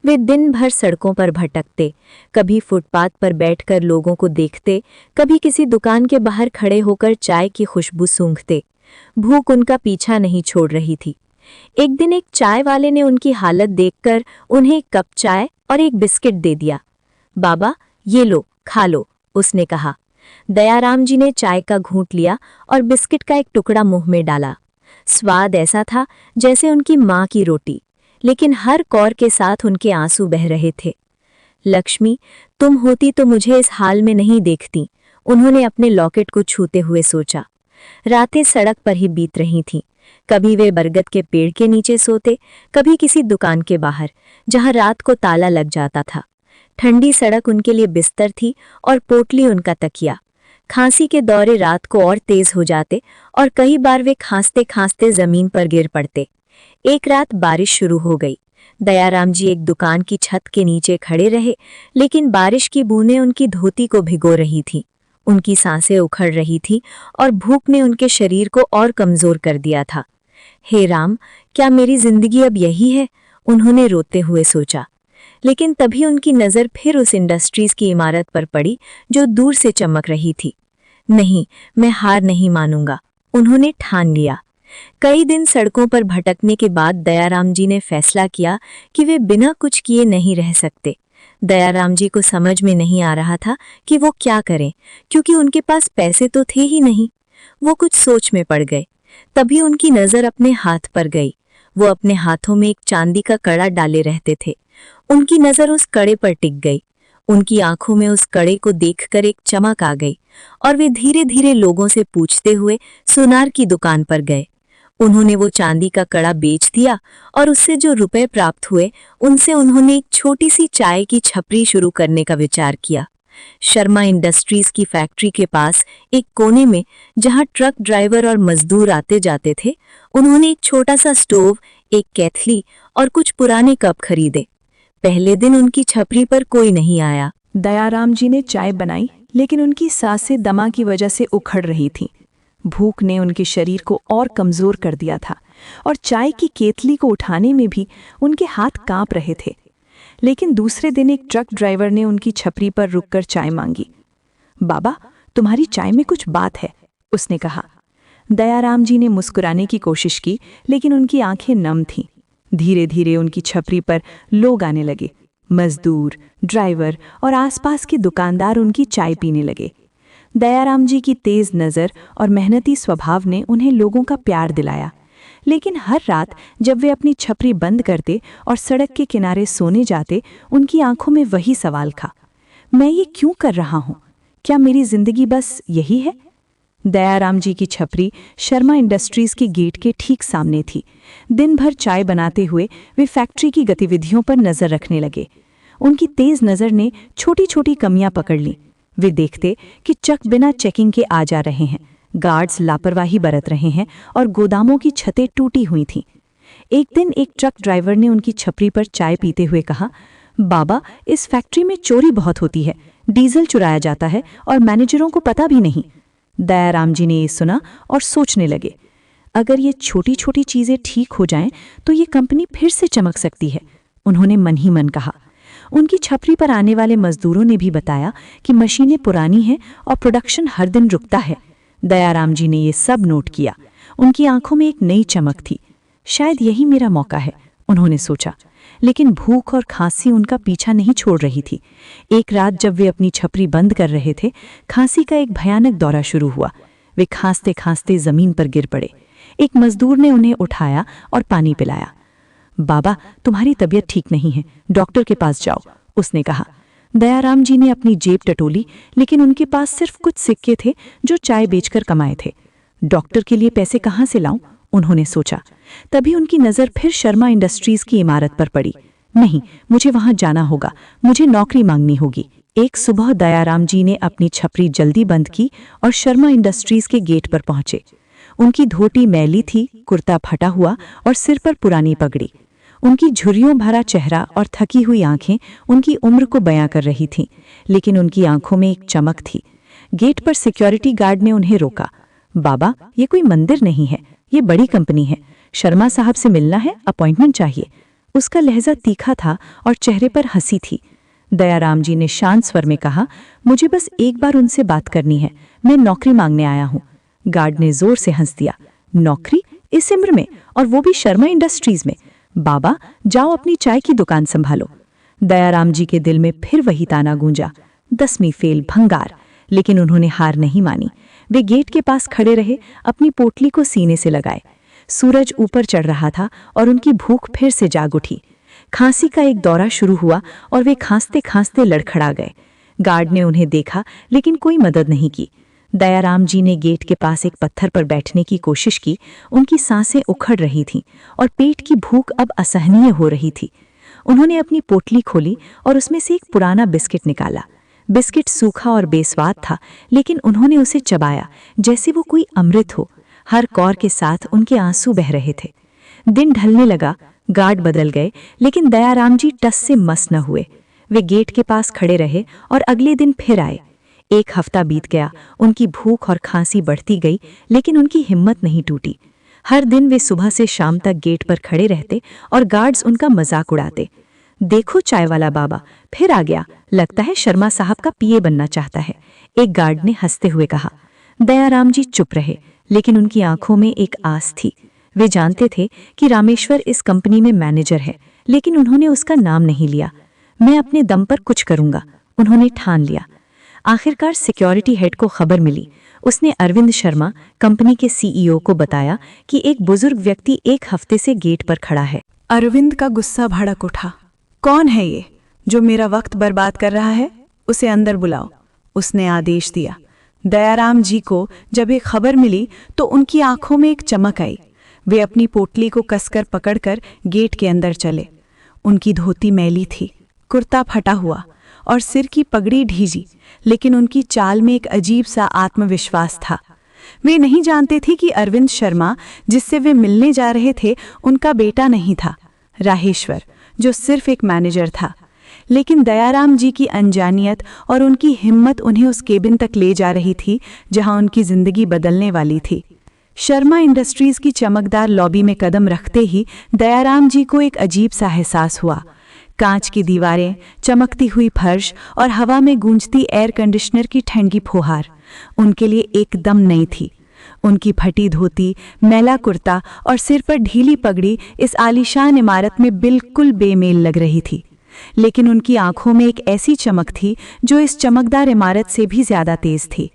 वे दिन भर सड़कों पर भटकते, कभी फुटपाथ पर बैठकर लोगों को देखते, कभी किसी दुकान के बाहर खड़े होकर चाय की खुशबू सूंघते। भूख उनका पीछा नहीं छोड़ रही थी। एक दिन एक चाय वाले ने उनकी हालत देखकर उन्हें एक कप चाय और एक बिस्किट दे दिया। बाबा, ये लो, खा लो, उसने कहा। दयाराम जी ने चाय का घूंट लिया और बिस्किट का एक टुकड़ा मुंह में डाला। स्वाद ऐसा था जैसे उनकी माँ की रोटी, लेकिन हर कौर के साथ उनके आंसू बह रहे थे। लक्ष्मी, तुम होती तो मुझे इस हाल में नहीं देखती, उन्होंने अपने लॉकेट को छूते हुए सोचा। रातें सड़क पर ही बीत रही थीं। कभी वे बरगद के पेड़ के नीचे सोते, कभी किसी दुकान के बाहर, जहां रात को ताला लग जाता था। ठंडी सड़क उनके लिए बिस्तर थी और पोटली उनका तकिया। खांसी के दौरे रात को और तेज हो जाते और कई बार वे खांसते खांसते जमीन पर गिर पड़ते। एक रात बारिश शुरू हो गई। दयाराम जी एक दुकान की छत के नीचे खड़े रहे, लेकिन बारिश की बूंदें उनकी धोती को भिगो रही थीं। उनकी सांसें उखड़ रही थीं और भूख ने उनके शरीर को और कमजोर कर दिया था। हे राम, क्या मेरी जिंदगी अब यही है? उन्होंने रोते हुए सोचा। लेकिन तभी उनकी नज़र फिर उस इंडस्ट्रीज की इमारत पर पड़ी जो दूर से चमक रही थी। नहीं, मैं हार नहीं मानूंगा, उन्होंने ठान लिया। कई दिन सड़कों पर भटकने के बाद दयाराम जी ने फैसला किया कि वे बिना कुछ किए नहीं रह सकते। दयाराम जी को समझ में नहीं आ रहा था कि वो क्या करें, क्योंकि उनके पास पैसे तो थे ही नहीं। वो कुछ सोच में पड़ गए। तभी उनकी नजर अपने हाथ पर गई। वो अपने हाथों में एक चांदी का कड़ा डाले रहते थे। उनकी नजर उस कड़े पर टिक गई। उनकी आंखों में उस कड़े को देखकर एक चमक आ गई और वे धीरे धीरे लोगों से पूछते हुए सुनार की दुकान पर गए। उन्होंने वो चांदी का कड़ा बेच दिया और उससे जो रुपए प्राप्त हुए उनसे उन्होंने एक छोटी सी चाय की छपरी शुरू करने का विचार किया। शर्मा इंडस्ट्रीज की फैक्ट्री के पास एक कोने में, जहां ट्रक ड्राइवर और मजदूर आते जाते थे, उन्होंने एक छोटा सा स्टोव, एक केतली और कुछ पुराने कप खरीदे। पहले दिन उनकी छपरी पर कोई नहीं आया। दयाराम जी ने चाय बनाई, लेकिन उनकी सांसें दमा की वजह से उखड़ रही थीं। भूख ने उनके शरीर को और कमजोर कर दिया था और चाय की केतली को उठाने में भी उनके हाथ कांप रहे थे। लेकिन दूसरे दिन एक ट्रक ड्राइवर ने उनकी छपरी पर रुककर चाय मांगी। बाबा, तुम्हारी चाय में कुछ बात है, उसने कहा। दयाराम जी ने मुस्कुराने की कोशिश की, लेकिन उनकी आंखें नम थीं। धीरे धीरे उनकी छपरी पर लोग आने लगे। मजदूर, ड्राइवर और आसपास के दुकानदार उनकी चाय पीने लगे। दयाराम जी की तेज नज़र और मेहनती स्वभाव ने उन्हें लोगों का प्यार दिलाया। लेकिन हर रात जब वे अपनी छपरी बंद करते और सड़क के किनारे सोने जाते, उनकी आंखों में वही सवाल था, मैं ये क्यों कर रहा हूँ? क्या मेरी जिंदगी बस यही है? दयाराम जी की छपरी शर्मा इंडस्ट्रीज के गेट के ठीक सामने थी। दिन भर चाय बनाते हुए वे फैक्ट्री की गतिविधियों पर नजर रखने लगे। उनकी तेज नज़र ने छोटी छोटी कमियां पकड़ लीं। वे देखते कि ट्रक बिना चेकिंग के आ जा रहे हैं, गार्ड्स लापरवाही बरत रहे हैं और गोदामों की छतें टूटी हुई थीं। एक दिन एक ट्रक ड्राइवर ने उनकी छपरी पर चाय पीते हुए कहा, बाबा, इस फैक्ट्री में चोरी बहुत होती है, डीजल चुराया जाता है और मैनेजरों को पता भी नहीं। दयाराम जी ने ये सुना और सोचने लगे, अगर ये छोटी छोटी चीज़ें ठीक हो जाएं तो ये कंपनी फिर से चमक सकती है। उन्होंने मन ही मन कहा। उनकी छपरी पर आने वाले मजदूरों ने भी बताया कि मशीनें पुरानी हैं और प्रोडक्शन हर दिन रुकता है। दयाराम जी ने ये सब नोट किया। उनकी आंखों में एक नई चमक थी। शायद यही मेरा मौका है, उन्होंने सोचा। लेकिन भूख और खांसी उनका पीछा नहीं छोड़ रही थी। एक रात जब वे अपनी छपरी बंद कर रहे थे, खांसी का एक भयानक दौरा शुरू हुआ। वे खांसते खांसते जमीन पर गिर पड़े। एक मजदूर ने उन्हें उठाया और पानी पिलाया। बाबा, तुम्हारी तबीयत ठीक नहीं है, डॉक्टर के पास जाओ, उसने कहा। दयाराम जी ने अपनी जेब टटोली, लेकिन उनके पास सिर्फ कुछ सिक्के थे जो चाय बेचकर कमाए थे। डॉक्टर के लिए पैसे कहाँ से लाऊं, उन्होंने सोचा। तभी उनकी नज़र फिर शर्मा इंडस्ट्रीज की इमारत पर पड़ी। नहीं, मुझे वहां जाना होगा, मुझे नौकरी मांगनी होगी। एक सुबह दयाराम जी ने अपनी छपरी जल्दी बंद की और शर्मा इंडस्ट्रीज के गेट पर पहुंचे। उनकी धोती मैली थी, कुर्ता फटा हुआ और सिर पर पुरानी पगड़ी। उनकी झुर्रियों भरा चेहरा और थकी हुई आंखें उनकी उम्र को बयां कर रही थीं, लेकिन उनकी आंखों में एक चमक थी। गेट पर सिक्योरिटी गार्ड ने उन्हें रोका। बाबा, ये कोई मंदिर नहीं है, ये बड़ी कंपनी है। शर्मा साहब से मिलना है, अपॉइंटमेंट चाहिए। उसका लहजा तीखा था और चेहरे पर हंसी थी। दयाराम जी ने शांत स्वर में कहा, मुझे बस एक बार उनसे बात करनी है, मैं नौकरी मांगने आया हूँ। गार्ड ने जोर से हंस दिया। नौकरी? इस उम्र में, और वो भी शर्मा इंडस्ट्रीज में? बाबा, जाओ अपनी चाय की दुकान संभालो। दयाराम जी के दिल में फिर वही ताना गूंजा, 10वीं फेल, भंगार। लेकिन उन्होंने हार नहीं मानी। वे गेट के पास खड़े रहे, अपनी पोटली को सीने से लगाए। सूरज ऊपर चढ़ रहा था और उनकी भूख फिर से जाग उठी। खांसी का एक दौरा शुरू हुआ और वे खांसते खांसते लड़खड़ा गए। गार्ड ने उन्हें देखा, लेकिन कोई मदद नहीं की। दयाराम जी ने गेट के पास एक पत्थर पर बैठने की कोशिश की। उनकी सांसें उखड़ रही थीं और पेट की भूख अब असहनीय हो रही थी। उन्होंने अपनी पोटली खोली और उसमें से एक पुराना बिस्किट निकाला। बिस्किट सूखा और बेस्वाद था, लेकिन उन्होंने उसे चबाया जैसे वो कोई अमृत हो। हर कौर के साथ उनके आंसू बह रहे थे। दिन ढलने लगा, गार्ड बदल गए, लेकिन दयाराम जी टस से मस न हुए। वे गेट के पास खड़े रहे और अगले दिन फिर आए। एक हफ्ता बीत गया, उनकी भूख और खांसी बढ़ती गई, लेकिन उनकी हिम्मत नहीं टूटी। हर दिन वे सुबह से शाम तक गेट पर खड़े रहते और गार्ड्स उनका मजाक उड़ाते। देखो, चाय वाला बाबा फिर आ गया, लगता है शर्मा साहब का पीए बनना चाहता है, एक गार्ड ने हंसते हुए कहा। दयाराम जी चुप रहे, लेकिन उनकी आंखों में एक आस थी। वे जानते थे कि रामेश्वर इस कंपनी में मैनेजर है, लेकिन उन्होंने उसका नाम नहीं लिया। मैं अपने दम पर कुछ करूंगा, उन्होंने ठान लिया। आखिरकार सिक्योरिटी हेड को खबर मिली। उसने अरविंद शर्मा, कंपनी के सीईओ को बताया कि एक बुजुर्ग व्यक्ति 1 हफ्ते से गेट पर खड़ा है। अरविंद का गुस्सा भड़क उठा। कौन है ये जो मेरा वक्त बर्बाद कर रहा है? उसे अंदर बुलाओ, उसने आदेश दिया। दयाराम जी को जब ये खबर मिली तो उनकी आंखों में एक चमक आई। वे अपनी पोटली को कसकर पकड़कर गेट के अंदर चले। उनकी धोती मैली थी, कुर्ता फटा हुआ और सिर की पगड़ी ढीजी, लेकिन उनकी चाल में एक अजीब सा आत्मविश्वास था। वे नहीं जानते थे कि अरविंद शर्मा, जिससे वे मिलने जा रहे थे, उनका बेटा नहीं था, राहेश्वर, जो सिर्फ एक मैनेजर था। लेकिन दयाराम जी की अनजानियत और उनकी हिम्मत उन्हें उस केबिन तक ले जा रही थी जहां उनकी जिंदगी बदलने वाली थी। शर्मा इंडस्ट्रीज की चमकदार लॉबी में कदम रखते ही दयाराम जी को एक अजीब सा एहसास हुआ। कांच की दीवारें, चमकती हुई फर्श और हवा में गूंजती एयर कंडीशनर की ठंडी फुहार उनके लिए एकदम नई थी। उनकी फटी धोती, मैला कुर्ता और सिर पर ढीली पगड़ी इस आलीशान इमारत में बिल्कुल बेमेल लग रही थी। लेकिन उनकी आंखों में एक ऐसी चमक थी जो इस चमकदार इमारत से भी ज्यादा तेज थी।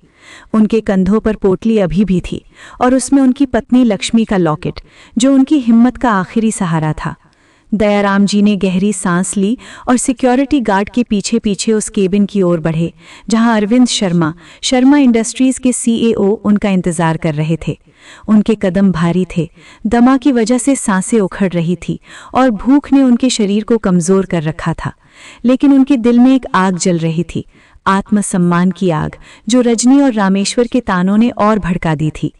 उनके कंधों पर पोटली अभी भी थी और उसमें उनकी पत्नी लक्ष्मी का लॉकेट, जो उनकी हिम्मत का आखिरी सहारा था। दयाराम जी ने गहरी सांस ली और सिक्योरिटी गार्ड के पीछे पीछे उस केबिन की ओर बढ़े जहां अरविंद शर्मा, शर्मा इंडस्ट्रीज के सीईओ, उनका इंतजार कर रहे थे। उनके कदम भारी थे, दमा की वजह से सांसें उखड़ रही थी और भूख ने उनके शरीर को कमजोर कर रखा था। लेकिन उनके दिल में एक आग जल रही थी, आत्मसम्मान की आग, जो रजनी और रामेश्वर के तानों ने और भड़का दी थी।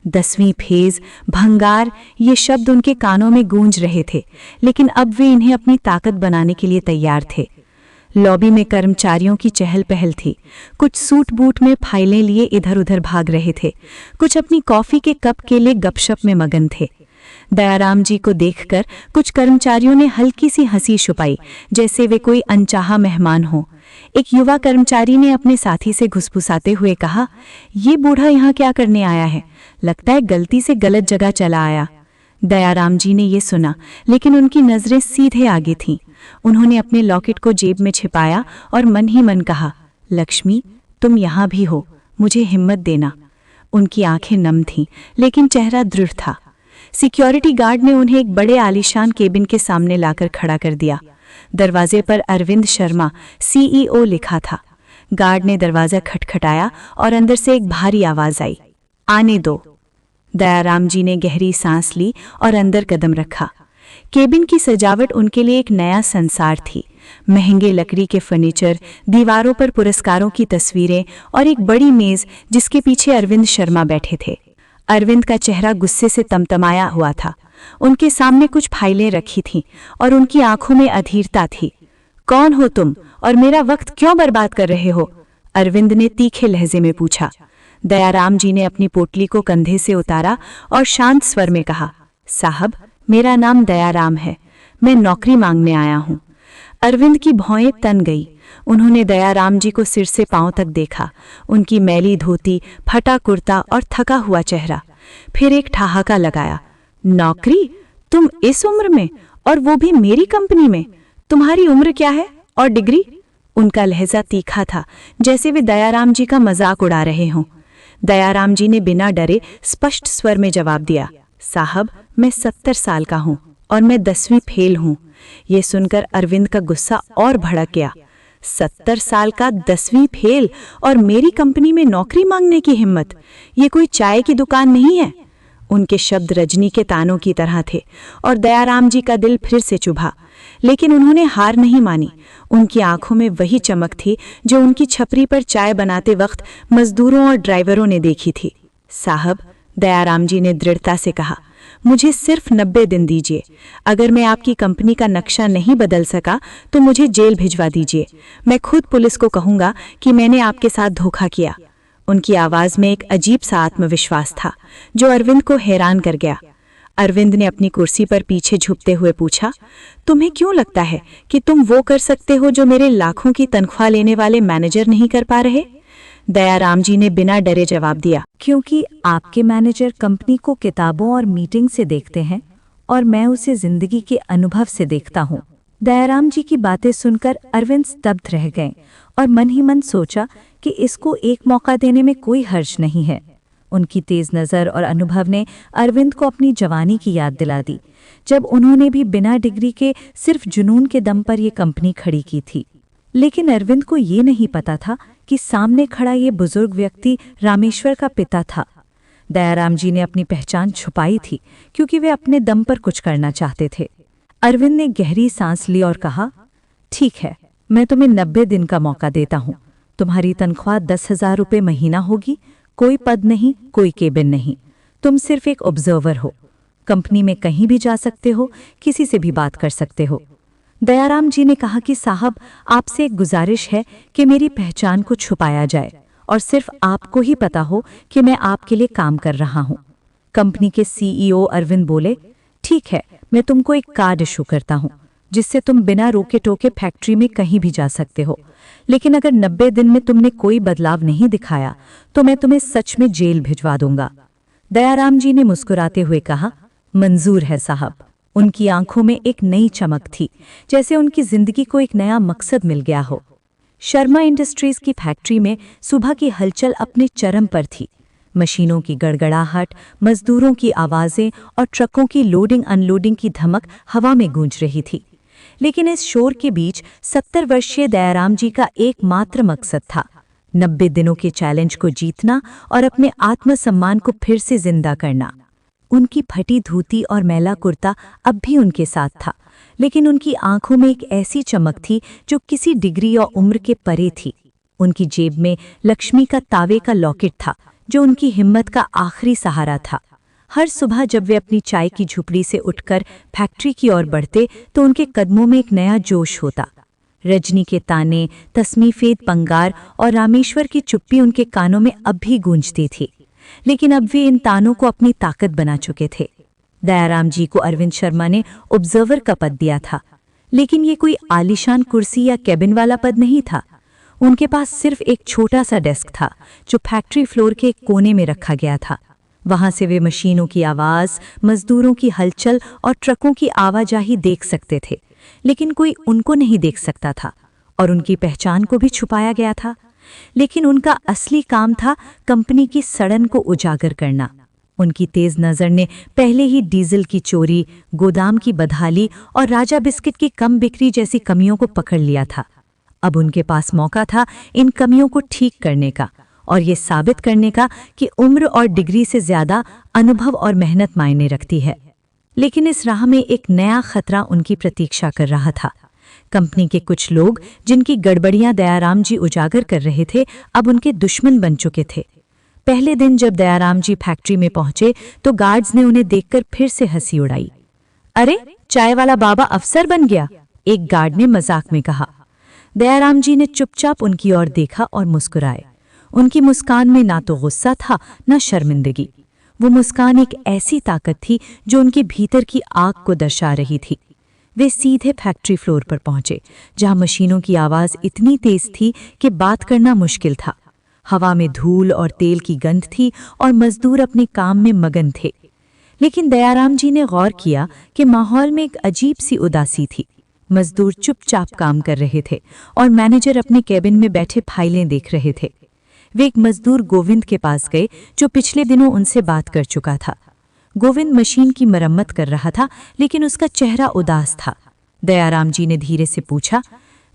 10वीं फेज, भंगार, ये शब्द उनके कानों में गूंज रहे थे, लेकिन अब वे इन्हें अपनी ताकत बनाने के लिए तैयार थे। लॉबी में कर्मचारियों की चहल पहल थी। कुछ सूट बूट में फाइलें लिए इधर उधर भाग रहे थे, कुछ अपनी कॉफी के कप के लिए गपशप में मगन थे। दयाराम जी को देखकर कुछ कर्मचारियों ने हल्की सी हंसी छुपाई, जैसे वे कोई अनचाहा मेहमान हो। एक युवा कर्मचारी ने अपने साथी से घुसपुसाते हुए कहा, ये बूढ़ा यहाँ क्या करने आया है? लगता है गलती से गलत जगह चला आया। दयाराम जी ने ये सुना, लेकिन उनकी नजरें सीधे आगे थीं। उन्होंने अपने लॉकेट को जेब में छिपाया और मन ही मन कहा, लक्ष्मी, तुम यहाँ भी हो, मुझे हिम्मत देना। उनकी आंखें नम थीं, लेकिन चेहरा दृढ़ था। सिक्योरिटी गार्ड ने उन्हें एक बड़े आलीशान केबिन के सामने लाकर खड़ा कर दिया। दरवाजे पर अरविंद शर्मा, सीईओ लिखा था। गार्ड ने दरवाजा खटखटाया और अंदर से एक भारी आवाज आई, आने दो। दयाराम जी ने गहरी सांस ली और अंदर कदम रखा। केबिन की सजावट उनके लिए एक नया संसार थी। महंगे लकड़ी के फर्नीचर, दीवारों पर पुरस्कारों की तस्वीरें और एक बड़ी मेज जिसके पीछे अरविंद शर्मा बैठे थे। अरविंद का चेहरा गुस्से से तमतमाया हुआ था। उनके सामने कुछ फाइलें रखी थीं और उनकी आंखों में अधीरता थी। कौन हो तुम और मेरा वक्त क्यों बर्बाद कर रहे हो? अरविंद ने तीखे लहजे में पूछा। दयाराम जी ने अपनी पोटली को कंधे से उतारा और शांत स्वर में कहा, साहब, मेरा नाम दयाराम है, मैं नौकरी मांगने आया हूँ। अरविंद की भौएं तन गई। उन्होंने दयाराम जी को सिर से पांव तक देखा, उनकी मैली धोती, फटा कुर्ता और थका हुआ चेहरा। फिर एक ठहाका लगाया, नौकरी? तुम इस उम्र में, और वो भी मेरी कंपनी में? तुम्हारी उम्र क्या है और डिग्री? उनका लहजा तीखा था, जैसे वे दयाराम जी का मजाक उड़ा रहे हों। दयाराम जी ने बिना डरे स्पष्ट स्वर में जवाब दिया, साहब, मैं 70 साल का हूँ और मैं 10वीं फेल हूँ। ये सुनकर अरविंद का गुस्सा और भड़क गया। 70 साल का 10वीं फेल और मेरी कंपनी में नौकरी मांगने की हिम्मत? ये कोई चाय की दुकान नहीं है। उनके शब्द रजनी के तानों की तरह थे और दयाराम जी का दिल फिर से चुभा, लेकिन उन्होंने हार नहीं मानी। उनकी आंखों में वही चमक थी जो उनकी छपरी पर चाय बनाते वक्त मजदूरों और ड्राइवरों ने देखी थी। साहब, दयाराम जी ने दृढ़ता से कहा, मुझे सिर्फ 90 दिन दीजिए। अगर मैं आपकी कंपनी का नक्शा नहीं बदल सका तो मुझे जेल भिजवा दीजिए। मैं खुद पुलिस को कहूंगा कि मैंने आपके साथ धोखा किया। उनकी आवाज में एक अजीब सा आत्मविश्वास था जो अरविंद को हैरान कर गया। अरविंद ने अपनी कुर्सी पर पीछे झुकते हुए पूछा, तुम्हें क्यों लगता है कि तुम वो कर सकते हो जो मेरे लाखों की तनख्वाह लेने वाले मैनेजर नहीं कर पा रहे? दयाराम जी ने बिना डरे जवाब दिया। क्योंकि आपके मैनेजर कंपनी को किताबों और मीटिंग से देखते हैं और मैं उसे जिंदगी के अनुभव से देखता हूँ। दयाराम जी की बातें सुनकर अरविंद स्तब्ध रह गए और मन ही मन सोचा कि इसको एक मौका देने में कोई हर्ज नहीं है। उनकी तेज नज़र और अनुभव ने अरविंद को अपनी जवानी की याद दिला दी, जब उन्होंने भी बिना डिग्री के सिर्फ जुनून के दम पर ये कंपनी खड़ी की थी। लेकिन अरविंद को ये नहीं पता था कि सामने खड़ा ये बुजुर्ग व्यक्ति रामेश्वर का पिता था। दयाराम जी ने अपनी पहचान छुपाई थी क्योंकि वे अपने दम पर कुछ करना चाहते थे। अरविंद ने गहरी सांस ली और कहा, ठीक है, मैं तुम्हें 90 दिन का मौका देता हूँ। तुम्हारी तनख्वाह 10,000 रुपये महीना होगी, कोई पद नहीं, कोई केबिन नहीं, तुम सिर्फ एक ऑब्जर्वर हो। कंपनी में कहीं भी जा सकते हो, किसी से भी बात कर सकते हो। दयाराम जी ने कहा कि साहब, आपसे एक गुजारिश है कि मेरी पहचान को छुपाया जाए और सिर्फ आपको ही पता हो कि मैं आपके लिए काम कर रहा हूँ। कंपनी के सीईओ अरविंद बोले, ठीक है, मैं तुमको एक कार्ड इशू करता हूँ जिससे तुम बिना रोके टोके फैक्ट्री में कहीं भी जा सकते हो, लेकिन अगर 90 दिन में तुमने कोई बदलाव नहीं दिखाया तो मैं तुम्हें सच में जेल भिजवा दूंगा। दयाराम जी ने मुस्कुराते हुए कहा, मंजूर है साहब। उनकी आंखों में एक नई चमक थी, जैसे उनकी जिंदगी को एक नया मकसद मिल गया हो। शर्मा इंडस्ट्रीज की फैक्ट्री में सुबह की हलचल अपने चरम पर थी। मशीनों की गड़गड़ाहट, मजदूरों की आवाज़ें और ट्रकों की लोडिंग अनलोडिंग की धमक हवा में गूंज रही थी। लेकिन इस शोर के बीच 70 वर्षीय दयाराम जी का एकमात्र मकसद था, 90 दिनों के चैलेंज को जीतना और अपने आत्मसम्मान को फिर से जिंदा करना। उनकी फटी धोती और मैला कुर्ता अब भी उनके साथ था, लेकिन उनकी आंखों में एक ऐसी चमक थी जो किसी डिग्री और उम्र के परे थी। उनकी जेब में लक्ष्मी का तावे का लॉकेट था, जो उनकी हिम्मत का आखिरी सहारा था। हर सुबह जब वे अपनी चाय की झुपड़ी से उठकर फैक्ट्री की ओर बढ़ते तो उनके कदमों में एक नया जोश होता। रजनी के ताने, तस्मीफेद पंगार और रामेश्वर की चुप्पी उनके कानों में अब भी गूंजती थी, लेकिन अब वे इन तानों को अपनी ताकत बना चुके थे। दयाराम जी को अरविंद शर्मा ने ऑब्जर्वर का पद दिया था, लेकिन ये कोई आलीशान कुर्सी या कैबिन वाला पद नहीं था। उनके पास सिर्फ एक छोटा सा डेस्क था जो फैक्ट्री फ्लोर के एक कोने में रखा गया था। वहां से वे मशीनों की आवाज़, मजदूरों की हलचल और ट्रकों की आवाजाही देख सकते थे, लेकिन कोई उनको नहीं देख सकता था और उनकी पहचान को भी छुपाया गया था। लेकिन उनका असली काम था कंपनी की सड़न को उजागर करना। उनकी तेज नज़र ने पहले ही डीजल की चोरी, गोदाम की बदहाली और राजा बिस्किट की कम बिक्री जैसी कमियों को पकड़ लिया था। अब उनके पास मौका था इन कमियों को ठीक करने का और ये साबित करने का कि उम्र और डिग्री से ज़्यादा अनुभव और मेहनत मायने रखती है। लेकिन इस राह में एक नया खतरा उनकी प्रतीक्षा कर रहा था। कंपनी के कुछ लोग, जिनकी गड़बड़ियां दयाराम जी उजागर कर रहे थे, अब उनके दुश्मन बन चुके थे। पहले दिन जब दयाराम जी फैक्ट्री में पहुंचे तो गार्ड्स ने उन्हें देखकर फिर से हंसी उड़ाई। अरे, चाय वाला बाबा अफसर बन गया, एक गार्ड ने मजाक में कहा। दयाराम जी ने चुपचाप उनकी ओर देखा और मुस्कुराए। उनकी मुस्कान में ना तो गुस्सा था, ना शर्मिंदगी। वो मुस्कान एक ऐसी ताकत थी जो उनके भीतर की आग को दर्शा रही थी। वे सीधे फैक्ट्री फ्लोर पर पहुंचे, जहां मशीनों की आवाज़ इतनी तेज थी कि बात करना मुश्किल था। हवा में धूल और तेल की गंध थी और मजदूर अपने काम में मगन थे। लेकिन दयाराम जी ने गौर किया कि माहौल में एक अजीब सी उदासी थी। मजदूर चुपचाप काम कर रहे थे और मैनेजर अपने कैबिन में बैठे फाइलें देख रहे थे। वे एक मजदूर गोविंद के पास गए, जो पिछले दिनों उनसे बात कर चुका था। गोविंद मशीन की मरम्मत कर रहा था, लेकिन उसका चेहरा उदास था। दयाराम जी ने धीरे से पूछा,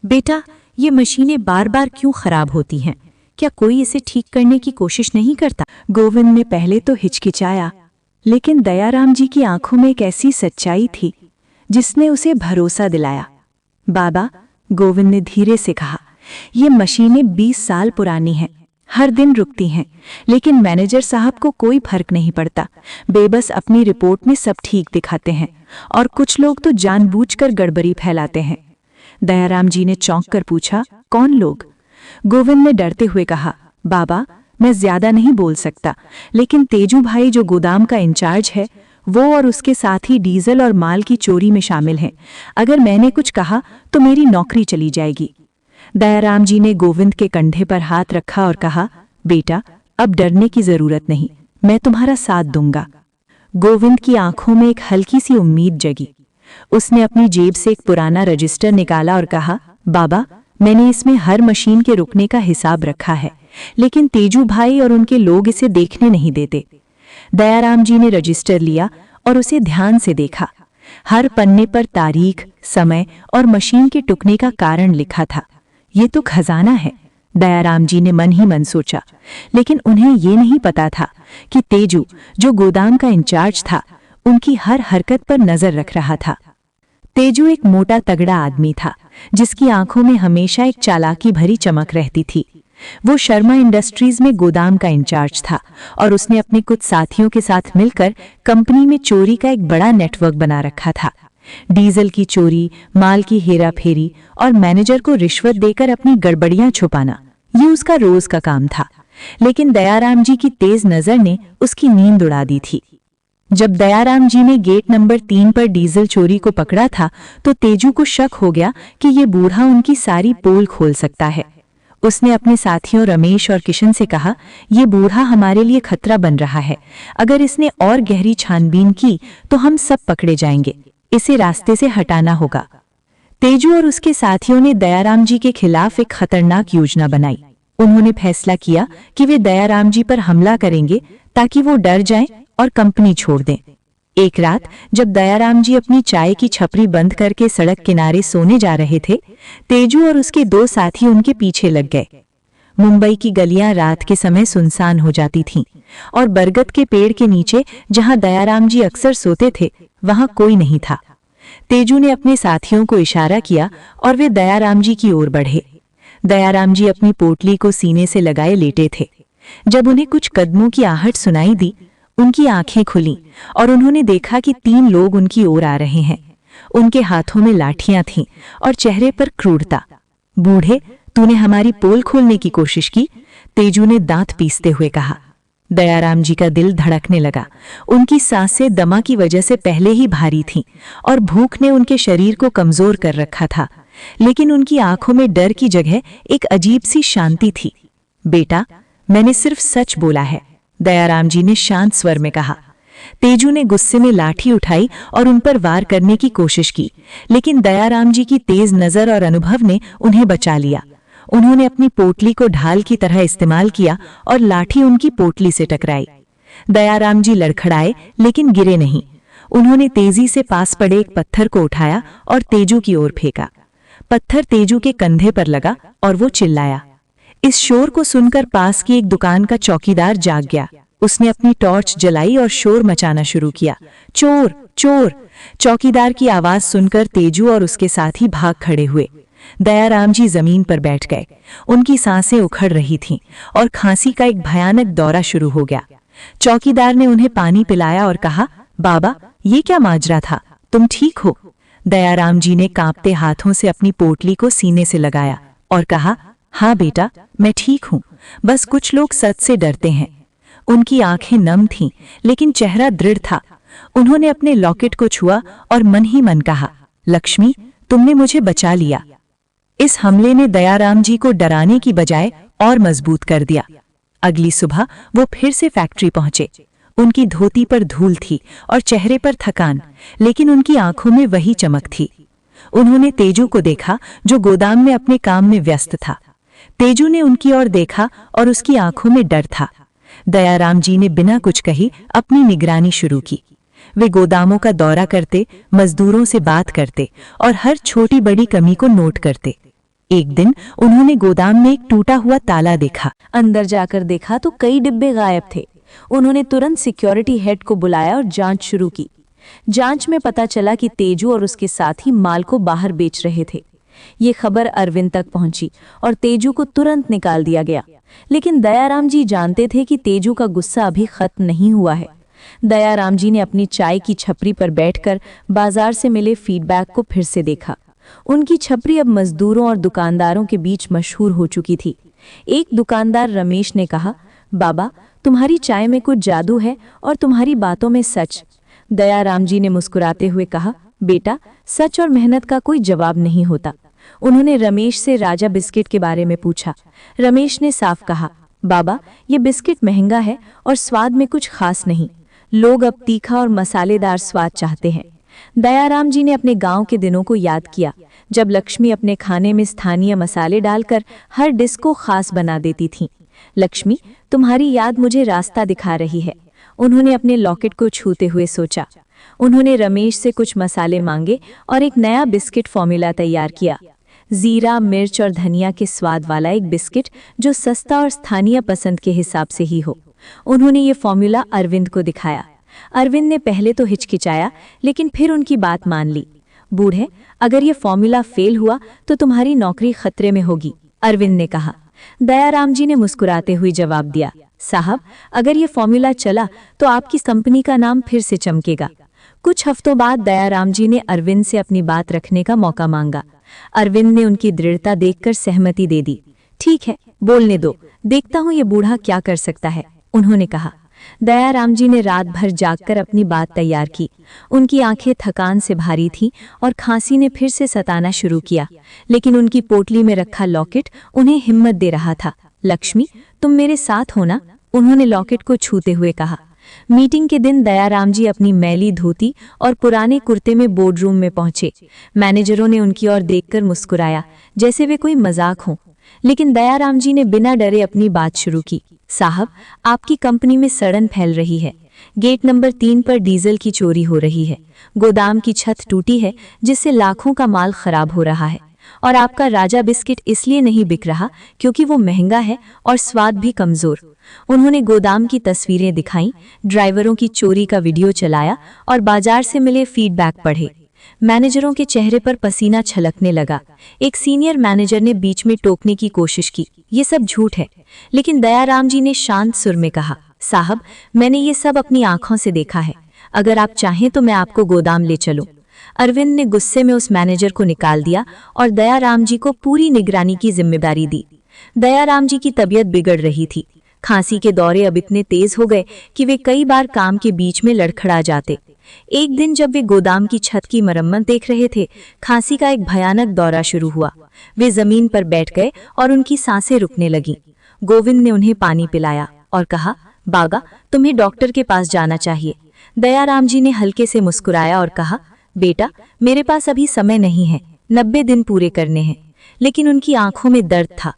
बेटा, ये मशीनें बार बार क्यों खराब होती हैं? क्या कोई इसे ठीक करने की कोशिश नहीं करता? गोविंद ने पहले तो हिचकिचाया, लेकिन दयाराम जी की आंखों में एक ऐसी सच्चाई थी जिसने उसे भरोसा दिलाया। बाबा, गोविंद ने धीरे से कहा, ये मशीनें 20 साल पुरानी हैं, हर दिन रुकती हैं, लेकिन मैनेजर साहब को कोई फर्क नहीं पड़ता। बेबस अपनी रिपोर्ट में सब ठीक दिखाते हैं और कुछ लोग तो जानबूझकर गड़बड़ी फैलाते हैं। दयाराम जी ने चौंक कर पूछा, कौन लोग? गोविंद ने डरते हुए कहा, बाबा, मैं ज्यादा नहीं बोल सकता, लेकिन तेजू भाई जो गोदाम का इंचार्ज है, वो और उसके साथी डीजल और माल की चोरी में शामिल हैं। अगर मैंने कुछ कहा तो मेरी नौकरी चली जाएगी। दयाराम जी ने गोविंद के कंधे पर हाथ रखा और कहा, बेटा, अब डरने की जरूरत नहीं, मैं तुम्हारा साथ दूंगा। गोविंद की आंखों में एक हल्की सी उम्मीद जगी। उसने अपनी जेब से एक पुराना रजिस्टर निकाला और कहा, बाबा, मैंने इसमें हर मशीन के रुकने का हिसाब रखा है, लेकिन तेजू भाई और उनके लोग इसे देखने नहीं देते। दयाराम जी ने रजिस्टर लिया और उसे ध्यान से देखा। हर पन्ने पर तारीख, समय और मशीन के टुकने का कारण लिखा था। ये तो खजाना है, दयाराम जी ने मन ही मन सोचा। लेकिन उन्हें ये नहीं पता था कि तेजू, जो गोदाम का इंचार्ज था, उनकी हर हरकत पर नजर रख रहा था। तेजू एक मोटा तगड़ा आदमी था, जिसकी आंखों में हमेशा एक चालाकी भरी चमक रहती थी। वो शर्मा इंडस्ट्रीज में गोदाम का इंचार्ज था और उसने अपने कुछ साथियों के साथ मिलकर कंपनी में चोरी का एक बड़ा नेटवर्क बना रखा था। डीजल की चोरी, माल की हेराफेरी और मैनेजर को रिश्वत देकर अपनी गड़बड़ियां छुपाना, ये उसका रोज का काम था। लेकिन दयाराम जी की तेज नजर ने उसकी नींद उड़ा दी थी। जब दयाराम जी ने गेट नंबर 3 पर डीजल चोरी को पकड़ा था, तो तेजू को शक हो गया कि ये बूढ़ा उनकी सारी पोल खोल सकता है। उसने अपने साथियों रमेश और किशन से कहा, ये बूढ़ा हमारे लिए खतरा बन रहा है। अगर इसने और गहरी छानबीन की तो हम सब पकड़े जाएंगे। इसे रास्ते से हटाना होगा। तेजू और उसके साथियों ने दयाराम जी के खिलाफ एक खतरनाक योजना बनाई। उन्होंने फैसला किया कि वे दयाराम जी पर हमला करेंगे ताकि वो डर जाएं और कंपनी छोड़ दें। एक रात जब दयाराम जी अपनी चाय की छपरी बंद करके सड़क किनारे सोने जा रहे थे, तेजू और उसके 2 साथी उनके पीछे लग गए। मुंबई की गलियां रात के समय सुनसान हो जाती थीं और बरगद के पेड़ के नीचे, जहां दयाराम जी अक्सर सोते थे, वहां कोई नहीं था। तेजू ने अपने साथियों को इशारा किया और वे दयाराम जी की ओर बढ़े। दयाराम जी अपनी पोटली को सीने से लगाए लेटे थे। जब उन्हें कुछ कदमों की आहट सुनाई दी, उनकी आंखें खुलीं और उन्होंने देखा कि 3 लोग उनकी ओर आ रहे हैं। उनके हाथों में लाठियां थीं और चेहरे पर क्रूरता। बूढ़े, तूने हमारी पोल खोलने की कोशिश की, तेजू ने दांत पीसते हुए कहा। दयाराम जी का दिल धड़कने लगा। उनकी सांसें दमा की वजह से पहले ही भारी थीं और भूख ने उनके शरीर को कमजोर कर रखा था। लेकिन उनकी आंखों में डर की जगह एक अजीब सी शांति थी। बेटा, मैंने सिर्फ सच बोला है, दयाराम जी ने शांत स्वर में कहा। तेजू ने गुस्से में लाठी उठाई और उन पर वार करने की कोशिश की, लेकिन दयाराम जी की तेज नजर और अनुभव ने उन्हें बचा लिया। उन्होंने अपनी पोटली को ढाल की तरह इस्तेमाल किया और लाठी उनकी पोटली से टकराई। दयाराम जी लड़खड़ाए लेकिन गिरे नहीं। उन्होंने तेजी से पास पड़े एक पत्थर को उठाया और तेजू की ओर फेंका। पत्थर तेजू के कंधे पर लगा और वो चिल्लाया। इस शोर को सुनकर पास की एक दुकान का चौकीदार जाग गया। उसने अपनी टॉर्च जलाई और शोर मचाना शुरू किया। चोर, चोर! चौकीदार की आवाज सुनकर तेजू और उसके साथी भाग खड़े हुए। दयाराम जी जमीन पर बैठ गए। उनकी सांसें उखड़ रही थीं और खांसी का एक भयानक दौरा शुरू हो गया। चौकीदार ने उन्हें पानी पिलाया और कहा, बाबा, ये क्या माजरा था? तुम ठीक हो? दयाराम जी ने कांपते हाथों से अपनी पोटली को सीने से लगाया और कहा, हाँ बेटा, मैं ठीक हूं, बस कुछ लोग सच से डरते हैं। उनकी आंखें नम थीं, लेकिन चेहरा दृढ़ था। उन्होंने अपने लॉकेट को छुआ और मन ही मन कहा, लक्ष्मी, तुमने मुझे बचा लिया। इस हमले ने दयाराम जी को डराने की बजाय और मजबूत कर दिया। अगली सुबह वो फिर से फैक्ट्री पहुंचे। उनकी धोती पर धूल थी और चेहरे पर थकान, लेकिन उनकी आंखों में वही चमक थी। उन्होंने तेजू को देखा, जो गोदाम में अपने काम में व्यस्त था। तेजू ने उनकी ओर देखा और उसकी आंखों में डर था। दयाराम जी ने बिना कुछ कही अपनी निगरानी शुरू की। वे गोदामों का दौरा करते, मजदूरों से बात करते और हर छोटी बड़ी कमी को नोट करते। एक दिन उन्होंने गोदाम में एक टूटा हुआ ताला देखा। अंदर जाकर देखा तो कई डिब्बे गायब थे। उन्होंने तुरंत सिक्योरिटी हेड को बुलाया और जांच शुरू की। जांच में पता चला कि तेजू और उसके साथी माल को बाहर बेच रहे थे। ये खबर अरविंद तक पहुंची और तेजू को तुरंत निकाल दिया गया। लेकिन दयाराम जी जानते थे कि तेजू का गुस्सा अभी खत्म नहीं हुआ है। दयाराम जी ने अपनी चाय की छपरी पर बैठकर बाजार से मिले फीडबैक को फिर से देखा। उनकी छपरी अब मजदूरों और दुकानदारों के बीच मशहूर हो चुकी थी। एक दुकानदार रमेश ने कहा, बाबा, तुम्हारी चाय में कुछ जादू है और तुम्हारी बातों में सच। दयाराम जी ने मुस्कुराते हुए कहा, बेटा, सच और मेहनत का कोई जवाब नहीं होता। उन्होंने रमेश से राजा बिस्किट के बारे में पूछा। रमेश ने साफ कहा, बाबा, ये बिस्किट महंगा है और स्वाद में कुछ खास नहीं। लोग अब तीखा और मसालेदार स्वाद चाहते हैं। दयाराम जी ने अपने गांव के दिनों को याद किया, जब लक्ष्मी अपने खाने में स्थानीय मसाले डालकर हर डिश को खास बना देती थीं। लक्ष्मी, तुम्हारी याद मुझे रास्ता दिखा रही है। उन्होंने अपने लॉकेट को छूते हुए सोचा। उन्होंने रमेश से कुछ मसाले मांगे और एक नया बिस्किट फॉर्मूला तैयार किया। जीरा, मिर्च और धनिया के स्वाद वाला एक बिस्किट जो सस्ता और स्थानीय पसंद के हिसाब से ही हो। उन्होंने ये फॉर्मूला अरविंद को दिखाया। अरविंद ने पहले तो हिचकिचाया, लेकिन फिर उनकी बात मान ली। बूढ़े, अगर ये फॉर्मूला फेल हुआ तो तुम्हारी नौकरी खतरे में होगी, अरविंद ने कहा। दयाराम जी ने मुस्कुराते हुए जवाब दिया, साहब, अगर ये फॉर्मूला चला तो आपकी कंपनी का नाम फिर से चमकेगा। कुछ हफ्तों बाद दयाराम जी ने अरविंद से अपनी बात रखने का मौका मांगा। अरविंद ने उनकी दृढ़ता देखकर सहमति दे दी। ठीक है, बोलने दो, देखता हूँ ये बूढ़ा क्या कर सकता है, उन्होंने कहा। दयाराम जी ने रात भर जागकर अपनी बात तैयार की। उनकी आंखें थकान से भारी थीं और खांसी ने फिर से सताना शुरू किया, लेकिन उनकी पोटली में रखा लॉकेट उन्हें हिम्मत दे रहा था। लक्ष्मी, तुम मेरे साथ हो ना, उन्होंने लॉकेट को छूते हुए कहा। मीटिंग के दिन दयाराम जी अपनी मैली धोती और पुराने कुर्ते में बोर्डरूम में पहुंचे। मैनेजरों ने उनकी ओर देखकर मुस्कुराया, जैसे वे कोई मजाक हो। लेकिन दयाराम जी ने बिना डरे अपनी बात शुरू की। साहब, आपकी कंपनी में सड़न फैल रही है। गेट नंबर 3 पर डीजल की चोरी हो रही है। गोदाम की छत टूटी है, जिससे लाखों का माल खराब हो रहा है। और आपका राजा बिस्किट इसलिए नहीं बिक रहा क्योंकि वो महंगा है और स्वाद भी कमजोर। उन्होंने गोदाम की तस्वीरें दिखाईं, ड्राइवरों की चोरी का वीडियो चलाया और बाजार से मिले फीडबैक पढ़े। मैनेजरों के चेहरे पर पसीना छलकने लगा। एक सीनियर मैनेजर ने बीच में टोकने की कोशिश की, ये सब झूठ है। लेकिन दयाराम जी ने शांत सुर में कहा, साहब, मैंने ये सब अपनी आंखों से देखा है। अगर आप चाहें तो मैं आपको गोदाम ले चलूं। अरविंद ने गुस्से में उस मैनेजर को निकाल दिया और दयाराम जी को पूरी निगरानी की जिम्मेदारी दी। दयाराम जी की तबीयत बिगड़ रही थी। खांसी के दौरे अब इतने तेज हो गए कि वे कई बार काम के बीच में लड़खड़ा जाते। एक दिन जब वे गोदाम की छत की मरम्मत देख रहे थे, खांसी का एक भयानक दौरा शुरू हुआ। वे जमीन पर बैठ गए और उनकी सांसें रुकने लगीं। गोविंद ने उन्हें पानी पिलाया और कहा, बागा, तुम्हें डॉक्टर के पास जाना चाहिए। दयाराम जी ने हल्के से मुस्कुराया और कहा, बेटा, मेरे पास अभी समय नहीं है, 90 दिन पूरे करने हैं। लेकिन उनकी आंखों में दर्द था।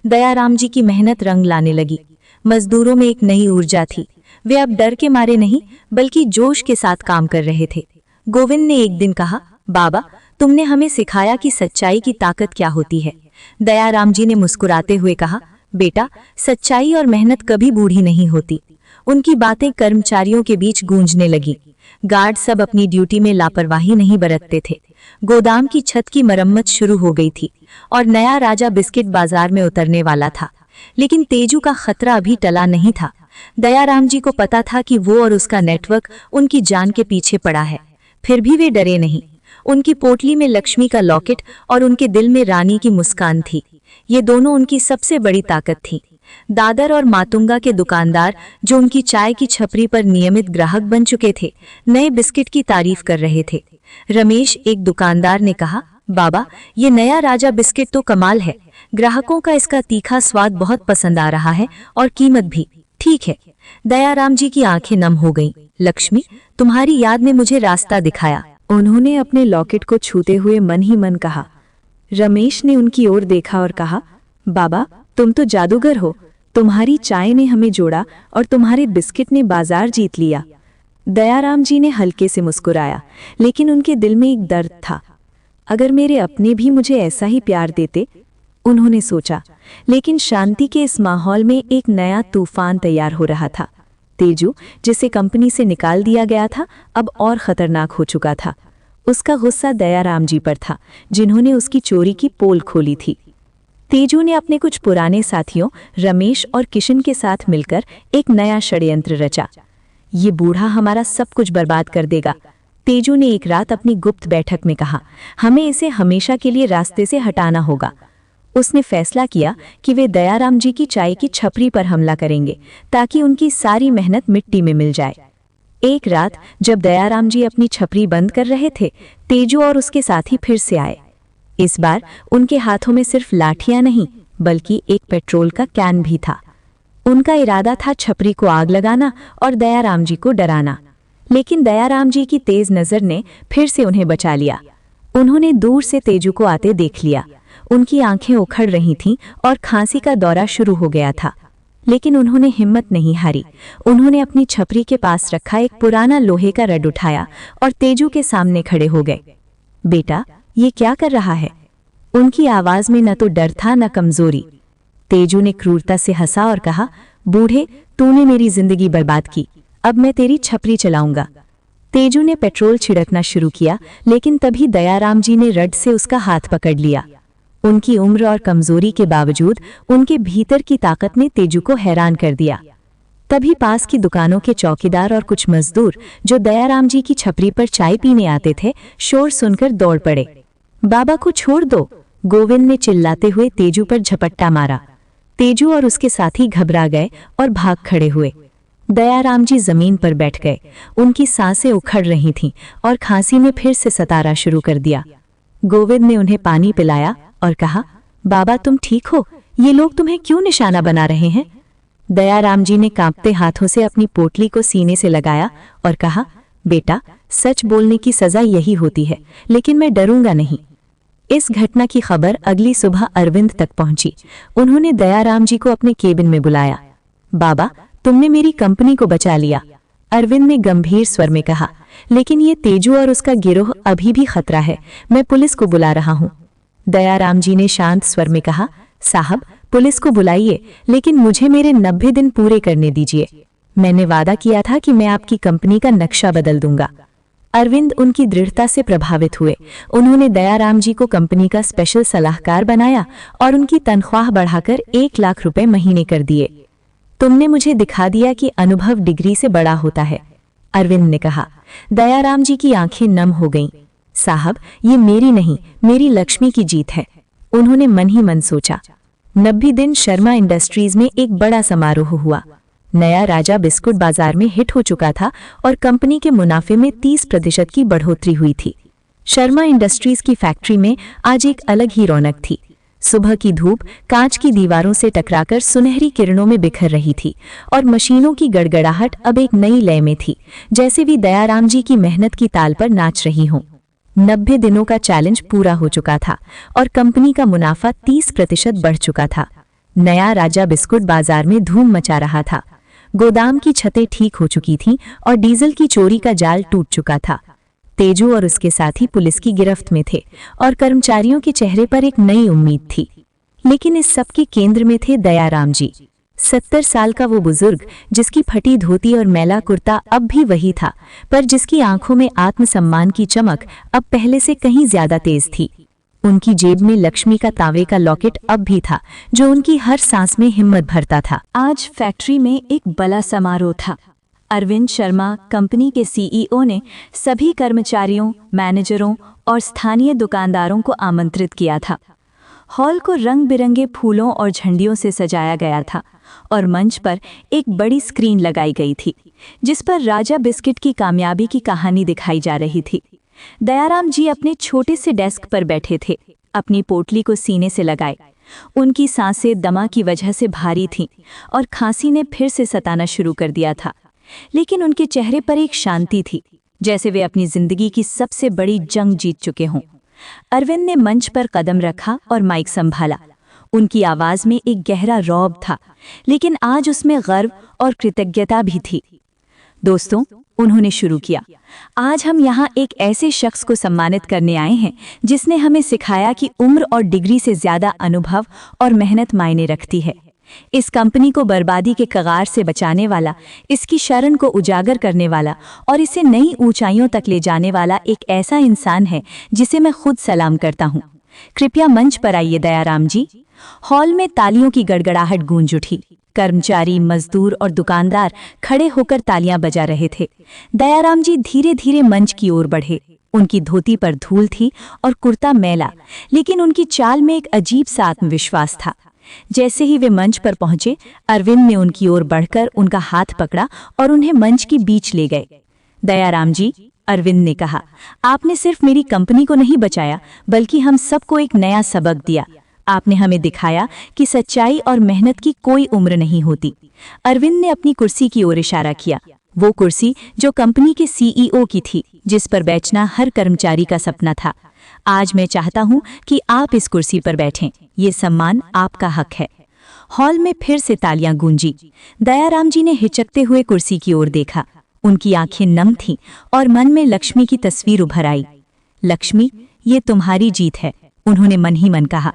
दयाराम जी की मेहनत रंग लाने लगी। मजदूरों में एक नई ऊर्जा थी। वे अब डर के मारे नहीं, बल्कि जोश के साथ काम कर रहे थे। गोविंद ने एक दिन कहा, बाबा, तुमने हमें सिखाया कि सच्चाई की ताकत क्या होती है। दयाराम जी ने मुस्कुराते हुए कहा, बेटा, सच्चाई और मेहनत कभी बूढ़ी नहीं होती। उनकी बातें कर्मचारियों के बीच गूंजने लगी। गार्ड सब अपनी ड्यूटी में लापरवाही नहीं बरतते थे। गोदाम की छत की मरम्मत शुरू हो गई थी और नया राजा बिस्किट बाजार में उतरने वाला था। लेकिन तेजू का खतरा अभी टला नहीं था। दयाराम जी को पता था कि वो और उसका नेटवर्क उनकी जान के पीछे पड़ा है। फिर भी वे डरे नहीं। उनकी पोटली में लक्ष्मी का लॉकेट और उनके दिल में रानी की मुस्कान थी। ये दोनों उनकी सबसे बड़ी ताकत थी। दादर और मातुंगा के दुकानदार, जो उनकी चाय की छपरी पर नियमित ग्राहक बन चुके थे, नए बिस्किट की तारीफ कर रहे थे। रमेश, एक दुकानदार ने कहा, बाबा, ये नया राजा बिस्किट तो कमाल है। ग्राहकों का इसका तीखा स्वाद बहुत पसंद आ रहा है और कीमत भी ठीक है। दयाराम जी की आंखें नम हो गईं। लक्ष्मी, तुम्हारी याद ने मुझे रास्ता दिखाया, उन्होंने अपने लॉकेट को छूते हुए मन ही मन कहा। रमेश ने उनकी ओर देखा और कहा, बाबा, तुम तो जादूगर हो। तुम्हारी चाय ने हमें जोड़ा और तुम्हारे बिस्किट ने बाजार जीत लिया। दयाराम जी ने हल्के से मुस्कुराया, लेकिन उनके दिल में एक दर्द था। अगर मेरे अपने भी मुझे ऐसा ही प्यार देते, उन्होंने सोचा। लेकिन शांति के इस माहौल में एक नया तूफान तैयार हो रहा था। तेजू, जिसे कंपनी से निकाल दिया गया था, अब और खतरनाक हो चुका था। उसका गुस्सा दयाराम जी पर था, जिन्होंने उसकी चोरी की पोल खोली थी। तेजू ने अपने कुछ पुराने साथियों रमेश और किशन के साथ मिलकर एक नया षड्यंत्र रचा। ये बूढ़ा हमारा सब कुछ बर्बाद कर देगा, तेजू ने एक रात अपनी गुप्त बैठक में कहा। हमें इसे हमेशा के लिए रास्ते से हटाना होगा। उसने फैसला किया कि वे दयाराम जी की चाय की छपरी पर हमला करेंगे, ताकि उनकी सारी मेहनत मिट्टी में मिल जाए। एक रात जब दयाराम जी अपनी छपरी बंद कर रहे थे, तेजू और उसके साथी फिर से आए। इस बार उनके हाथों में सिर्फ लाठियां नहीं, बल्कि एक पेट्रोल का कैन भी था। उनका इरादा था छपरी को आग लगाना और दयाराम जी को डराना, लेकिन दयाराम जी की तेज नजर ने फिर से उन्हें बचा लिया। उन्होंने दूर से तेजू को आते देख लिया। उनकी आंखें उखड़ रही थीं और खांसी का दौरा शुरू हो गया था, लेकिन उन्होंने हिम्मत नहीं हारी। उन्होंने अपनी छपरी के पास रखा एक पुराना लोहे का रड उठाया और तेजू के सामने खड़े हो गए। बेटा, ये क्या कर रहा है? उनकी आवाज में न तो डर था न कमजोरी। तेजू ने क्रूरता से हंसा और कहा, बूढ़े, तूने मेरी जिंदगी बर्बाद की, अब मैं तेरी छपरी चलाऊंगा। तेजू ने पेट्रोल छिड़कना शुरू किया, लेकिन तभी दयाराम जी ने रड से उसका हाथ पकड़ लिया। उनकी उम्र और कमजोरी के बावजूद उनके भीतर की ताकत ने तेजू को हैरान कर दिया। तभी पास की दुकानों के चौकीदार और कुछ मजदूर जो दयाराम जी की छपरी पर चाय पीने आते थे, शोर सुनकर दौड़ पड़े। बाबा को छोड़ दो, गोविंद ने चिल्लाते हुए तेजू पर झपट्टा मारा। तेजू और उसके साथी घबरा गए और भाग खड़े हुए। दयाराम जी जमीन पर बैठ गए। उनकी सांसें उखड़ रही थीं और खांसी ने फिर से सतारा शुरू कर दिया। गोविंद ने उन्हें पानी पिलाया और कहा, बाबा तुम ठीक हो? ये लोग तुम्हें क्यों निशाना बना रहे हैं? दयाराम जी ने कांपते हाथों से अपनी पोटली को सीने से लगाया और कहा, बेटा, सच बोलने की सजा यही होती है, लेकिन मैं डरूंगा नहीं। इस घटना की खबर अगली सुबह अरविंद तक पहुंची। उन्होंने दयाराम जी को अपने केबिन में बुलाया। बाबा, तुमने मेरी कंपनी को बचा लिया, अरविंद ने गंभीर स्वर में कहा, लेकिन ये तेजू और उसका गिरोह अभी भी खतरा है। मैं पुलिस को बुला रहा हूँ। दयाराम जी ने शांत स्वर में कहा, साहब, पुलिस को बुलाइए, लेकिन मुझे मेरे 90 दिन पूरे करने दीजिए। मैंने वादा किया था कि मैं आपकी कंपनी का नक्शा बदल दूंगा। अरविंद उनकी दृढ़ता से प्रभावित हुए। उन्होंने दयाराम जी को कंपनी का स्पेशल सलाहकार बनाया और उनकी तनख्वाह बढ़ाकर 1 लाख रुपए महीने कर दिए। तुमने मुझे दिखा दिया कि अनुभव डिग्री से बड़ा होता है, अरविंद ने कहा। दयाराम जी की आंखें नम हो गईं। साहब, ये मेरी नहीं, मेरी लक्ष्मी की जीत है, उन्होंने मन ही मन सोचा। 90 दिन शर्मा इंडस्ट्रीज में एक बड़ा समारोह हुआ। नया राजा बिस्कुट बाजार में हिट हो चुका था और कंपनी के मुनाफे में 30% की बढ़ोतरी हुई थी। शर्मा इंडस्ट्रीज की फैक्ट्री में आज एक अलग ही रौनक थी। सुबह की धूप कांच की दीवारों से टकराकर सुनहरी किरणों में बिखर रही थी और मशीनों की गड़गड़ाहट अब एक नई लय में थी, जैसे भी दयाराम जी की मेहनत की ताल पर नाच रही हों। 90 दिनों का चैलेंज पूरा हो चुका था और कंपनी का मुनाफा 30% बढ़ चुका था। नया राजा बिस्कुट बाजार में धूम मचा रहा था। गोदाम की छतें ठीक हो चुकी थीं और डीजल की चोरी का जाल टूट चुका था। तेजू और उसके साथी पुलिस की गिरफ्त में थे और कर्मचारियों के चेहरे पर एक नई उम्मीद थी। लेकिन इस सब के केंद्र में थे दयाराम जी। 70 साल का वो बुजुर्ग, जिसकी फटी धोती और मैला कुर्ता अब भी वही था, पर जिसकी आंखों में आत्मसम्मान की चमक अब पहले से कहीं ज्यादा तेज थी। उनकी जेब में लक्ष्मी का तांबे का लॉकेट अब भी था, जो उनकी हर सांस में हिम्मत भरता था। आज फैक्ट्री में एक बड़ा समारोह था। अरविंद शर्मा, कंपनी के सीईओ ने सभी कर्मचारियों, मैनेजरों और स्थानीय दुकानदारों को आमंत्रित किया था। हॉल को रंग बिरंगे फूलों और झंडियों से सजाया गया था और मंच पर एक बड़ी स्क्रीन लगाई गई थी, जिस पर राजा बिस्किट की कामयाबी की कहानी दिखाई जा रही थी। दयाराम जी अपने छोटे से डेस्क पर बैठे थे, अपनी पोटली को सीने से लगाए। उनकी सांसें दमा की वजह से भारी थीं और खांसी ने फिर से सताना शुरू कर दिया था, लेकिन उनके चेहरे पर एक शांति थी, जैसे वे अपनी जिंदगी की सबसे बड़ी जंग जीत चुके हों। अरविंद ने मंच पर कदम रखा और माइक संभाला। उनकी आवाज में एक गहरा रौब था, लेकिन आज उसमें गर्व और कृतज्ञता भी थी। दोस्तों, उन्होंने शुरू किया, आज हम यहाँ एक ऐसे शख्स को सम्मानित करने आए हैं जिसने हमें सिखाया कि उम्र और डिग्री से ज्यादा अनुभव और मेहनत मायने रखती है। इस कंपनी को बर्बादी के कगार से बचाने वाला, इसकी शरण को उजागर करने वाला और इसे नई ऊंचाइयों तक ले जाने वाला एक ऐसा इंसान है जिसे मैं खुद सलाम करता हूँ। कृपया मंच पर आइए दयाराम जी। हॉल में तालियों की गड़गड़ाहट गूंज उठी। कर्मचारी, मजदूर और दुकानदार खड़े होकर तालियां बजा रहे थे। दयाराम जी धीरे धीरे मंच की ओर बढ़े। उनकी धोती पर धूल थी और कुर्ता मैला, लेकिन उनकी चाल में एक अजीब सा आत्मविश्वास था। जैसे ही वे मंच पर पहुंचे, अरविंद ने उनकी ओर बढ़कर उनका हाथ पकड़ा और उन्हें मंच के बीच ले गए। दयाराम जी, अरविंद ने कहा, आपने सिर्फ मेरी कंपनी को नहीं बचाया, बल्कि हम सबको एक नया सबक दिया। आपने हमें दिखाया कि सच्चाई और मेहनत की कोई उम्र नहीं होती। अरविंद ने अपनी कुर्सी की ओर इशारा किया, वो कुर्सी जो कंपनी के सीईओ की थी, जिस पर बैठना हर कर्मचारी का सपना था। आज मैं चाहता हूं कि आप इस कुर्सी पर बैठें। ये सम्मान आपका हक है। हॉल में फिर से तालियां गूंजी। दयाराम जी ने हिचकते हुए कुर्सी की ओर देखा। उनकी आंखें नम थीं और मन में लक्ष्मी की तस्वीर उभर आई। लक्ष्मी, ये तुम्हारी जीत है, उन्होंने मन ही मन कहा।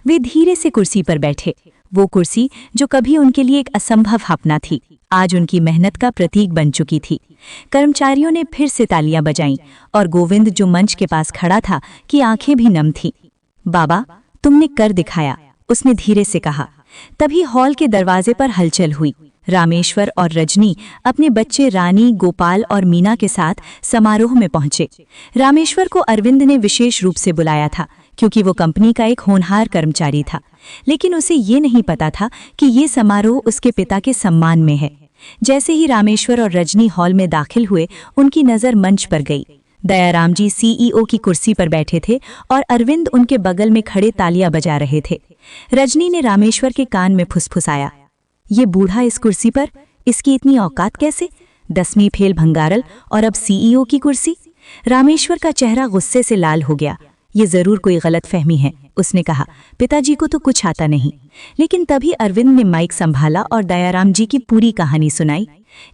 वे धीरे से कुर्सी पर बैठे। वो कुर्सी जो कभी उनके लिए एक असंभव सपना थी, आज उनकी मेहनत का प्रतीक बन चुकी थी। कर्मचारियों ने फिर से तालियां बजाईं और गोविंद, जो मंच के पास खड़ा था, की आंखें भी नम थीं। बाबा, तुमने कर दिखाया, उसने धीरे से कहा। तभी हॉल के दरवाजे पर हलचल हुई। रामेश्वर और रजनी अपने बच्चे रानी, गोपाल और मीना के साथ समारोह में पहुंचे। रामेश्वर को अरविंद ने विशेष रूप से बुलाया था, क्योंकि वो कंपनी का एक होनहार कर्मचारी था, लेकिन उसे ये नहीं पता था कि ये समारोह उसके पिता के सम्मान में है। जैसे ही रामेश्वर और रजनी हॉल में दाखिल हुए, उनकी नज़र मंच पर गई। दयाराम जी सीईओ की कुर्सी पर बैठे थे और अरविंद उनके बगल में खड़े तालियां बजा रहे थे। रजनी ने रामेश्वर के कान में फुसफुसाया, ये बूढ़ा इस कुर्सी पर, इसकी इतनी औकात कैसे? 10वीं फेल भंगारल और अब सीईओ की कुर्सी। रामेश्वर का चेहरा गुस्से से लाल हो गया। ये जरूर कोई गलतफहमी है, उसने कहा। पिताजी को तो कुछ आता नहीं। लेकिन तभी अरविंद ने माइक संभाला और दयाराम जी की पूरी कहानी सुनाई।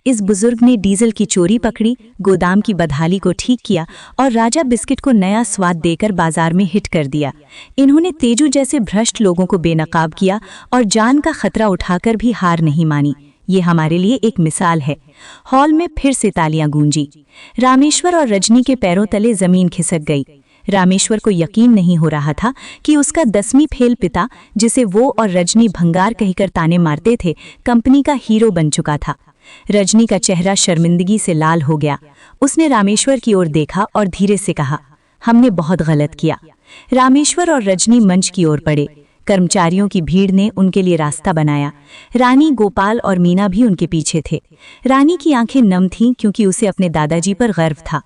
इस बुजुर्ग ने डीजल की चोरी पकड़ी, गोदाम की बदहाली को ठीक किया और राजा बिस्किट को नया स्वाद देकर बाजार में हिट कर दिया। इन्होंने तेजू जैसे भ्रष्ट लोगों को बेनकाब किया और जान का खतरा उठाकर भी हार नहीं मानी। ये हमारे लिए एक मिसाल है। हॉल में फिर से तालियां गूंजी। रामेश्वर और रजनी के पैरों तले जमीन खिसक गई। रामेश्वर को यकीन नहीं हो रहा था कि उसका 10वीं फेल पिता, जिसे वो और रजनी भंगार कहकर ताने मारते थे, कंपनी का हीरो बन चुका था। रजनी का चेहरा शर्मिंदगी से लाल हो गया। उसने रामेश्वर की ओर देखा और धीरे से कहा, हमने बहुत गलत किया। रामेश्वर और रजनी मंच की ओर बढ़े। कर्मचारियों की भीड़ ने उनके लिए रास्ता बनाया। रानी, गोपाल और मीना भी उनके पीछे थे। रानी की आंखें नम थीं क्योंकि उसे अपने दादाजी पर गर्व था।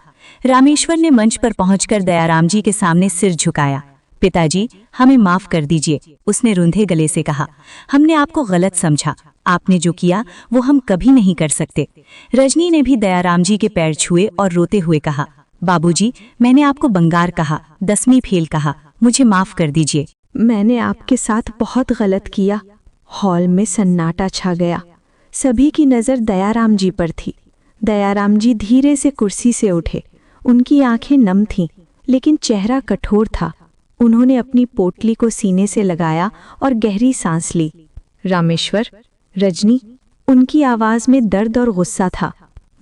रामेश्वर ने मंच पर पहुंचकर दयाराम जी के सामने सिर झुकाया। पिताजी, हमें माफ कर दीजिए, उसने रुंधे गले से कहा। हमने आपको गलत समझा। आपने जो किया वो हम कभी नहीं कर सकते। रजनी ने भी दयाराम जी के पैर छुए और रोते हुए कहा, बाबूजी, मैंने आपको बंगार कहा, 10वीं फेल कहा, मुझे माफ कर दीजिए। मैंने आपके साथ बहुत गलत किया। हॉल में सन्नाटा छा गया। सभी की नज़र दयाराम जी पर थी। दयाराम जी धीरे से कुर्सी से उठे। उनकी आंखें नम थीं, लेकिन चेहरा कठोर था। उन्होंने अपनी पोटली को सीने से लगाया और गहरी सांस ली। रामेश्वर, रजनी, उनकी आवाज में दर्द और गुस्सा था।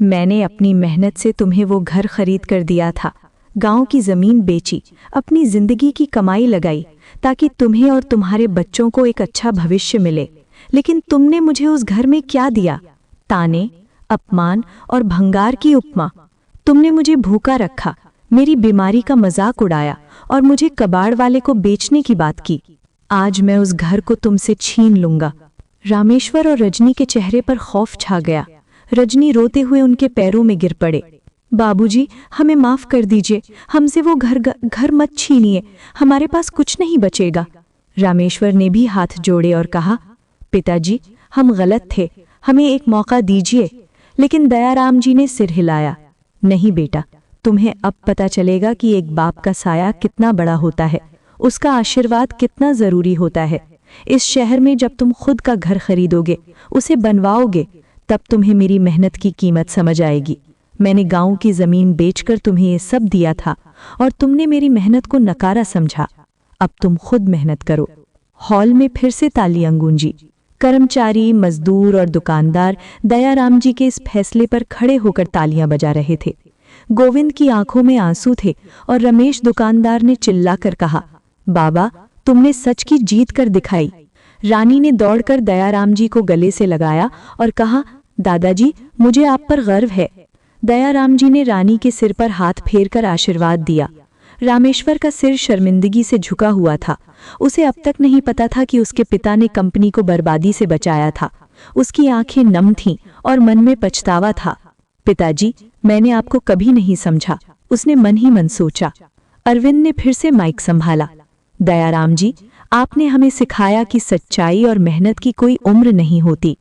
मैंने अपनी मेहनत से तुम्हें वो घर खरीद कर दिया था, गांव की जमीन बेची, अपनी जिंदगी की कमाई लगाई ताकि तुम्हें और तुम्हारे बच्चों को एक अच्छा भविष्य मिले। लेकिन तुमने मुझे उस घर में क्या दिया? ताने, अपमान और भंगार की उपमा। तुमने मुझे भूखा रखा, मेरी बीमारी का मजाक उड़ाया और मुझे कबाड़ वाले को बेचने की बात की। आज मैं उस घर को तुमसे छीन लूंगा। रामेश्वर और रजनी के चेहरे पर खौफ छा गया। रजनी रोते हुए उनके पैरों में गिर पड़े। बाबूजी, हमें माफ कर दीजिए, हमसे वो घर मत छीनिए, हमारे पास कुछ नहीं बचेगा। रामेश्वर ने भी हाथ जोड़े और कहा, पिताजी, हम गलत थे, हमें एक मौका दीजिए। लेकिन दयाराम जी ने सिर हिलाया। नहीं बेटा, तुम्हें अब पता चलेगा कि एक बाप का साया कितना बड़ा होता है, उसका आशीर्वाद कितना जरूरी होता है। इस शहर में जब तुम खुद का घर खरीदोगे, उसे बनवाओगे, तब तुम्हें मेरी मेहनत की कीमत समझ आएगी। मैंने गांव की जमीन बेचकर तुम्हें ये सब दिया था और तुमने मेरी मेहनत को नकारा समझा। अब तुम खुद मेहनत करो। हॉल में फिर से तालियां गूंजी। कर्मचारी, मजदूर और दुकानदार दयाराम जी के इस फैसले पर खड़े होकर तालियां बजा रहे थे। गोविंद की आंखों में आंसू थे और रमेश दुकानदार ने चिल्लाकर कहा, बाबा, तुमने सच की जीत कर दिखाई। रानी ने दौड़कर दयाराम जी को गले से लगाया और कहा, दादाजी, मुझे आप पर गर्व है। दयाराम जी ने रानी के सिर पर हाथ फेरकर आशीर्वाद दिया। रामेश्वर का सिर शर्मिंदगी से झुका हुआ था। उसे अब तक नहीं पता था कि उसके पिता ने कंपनी को बर्बादी से बचाया था। उसकी आंखें नम थीं और मन में पछतावा था। पिताजी, मैंने आपको कभी नहीं समझा, उसने मन ही मन सोचा। अरविंद ने फिर से माइक संभाला। दयाराम जी, आपने हमें सिखाया कि सच्चाई और मेहनत की कोई उम्र नहीं होती।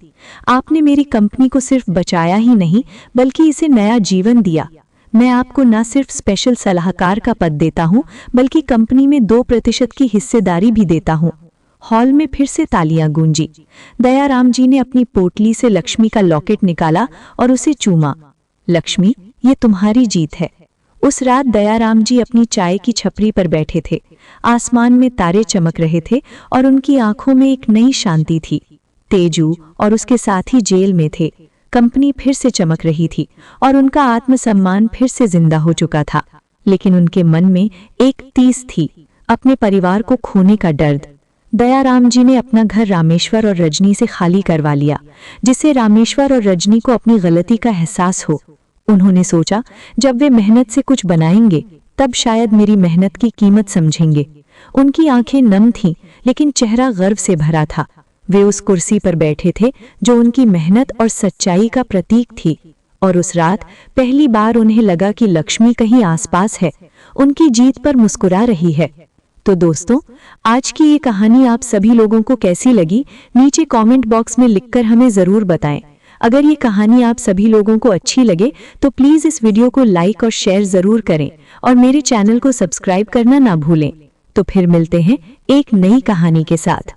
आपने मेरी कंपनी को सिर्फ बचाया ही नहीं बल्कि इसे नया जीवन दिया। मैं आपको न सिर्फ स्पेशल सलाहकार का पद देता हूं बल्कि कंपनी में 2% की हिस्सेदारी भी देता हूं। हॉल में फिर से तालियां गूंजी। दयाराम जी ने अपनी पोटली से लक्ष्मी का लॉकेट निकाला और उसे चूमा। लक्ष्मी, ये तुम्हारी जीत है। उस रात दयाराम जी अपनी चाय की छपरी पर बैठे थे। आसमान में तारे चमक रहे थे और उनकी आंखों में एक नई शांति थी। तेजू और उसके साथी जेल में थे। कंपनी फिर से चमक रही थी और उनका आत्मसम्मान फिर से जिंदा हो चुका था। लेकिन उनके मन में एक टीस थी, अपने परिवार को खोने का दर्द। दयाराम जी ने अपना घर रामेश्वर और रजनी से खाली करवा लिया, जिससे रामेश्वर और रजनी को अपनी गलती का एहसास हो। उन्होंने सोचा, जब वे मेहनत से कुछ बनाएंगे तब शायद मेरी मेहनत की कीमत समझेंगे। उनकी आंखें नम थीं, लेकिन चेहरा गर्व से भरा था। वे उस कुर्सी पर बैठे थे जो उनकी मेहनत और सच्चाई का प्रतीक थी। और उस रात पहली बार उन्हें लगा कि लक्ष्मी कहीं आसपास है, उनकी जीत पर मुस्कुरा रही है। तो दोस्तों, आज की ये कहानी आप सभी लोगों को कैसी लगी, नीचे कमेंट बॉक्स में लिखकर हमें ज़रूर बताएं। अगर ये कहानी आप सभी लोगों को अच्छी लगे तो प्लीज़ इस वीडियो को लाइक और शेयर ज़रूर करें और मेरे चैनल को सब्सक्राइब करना ना भूलें। तो फिर मिलते हैं एक नई कहानी के साथ।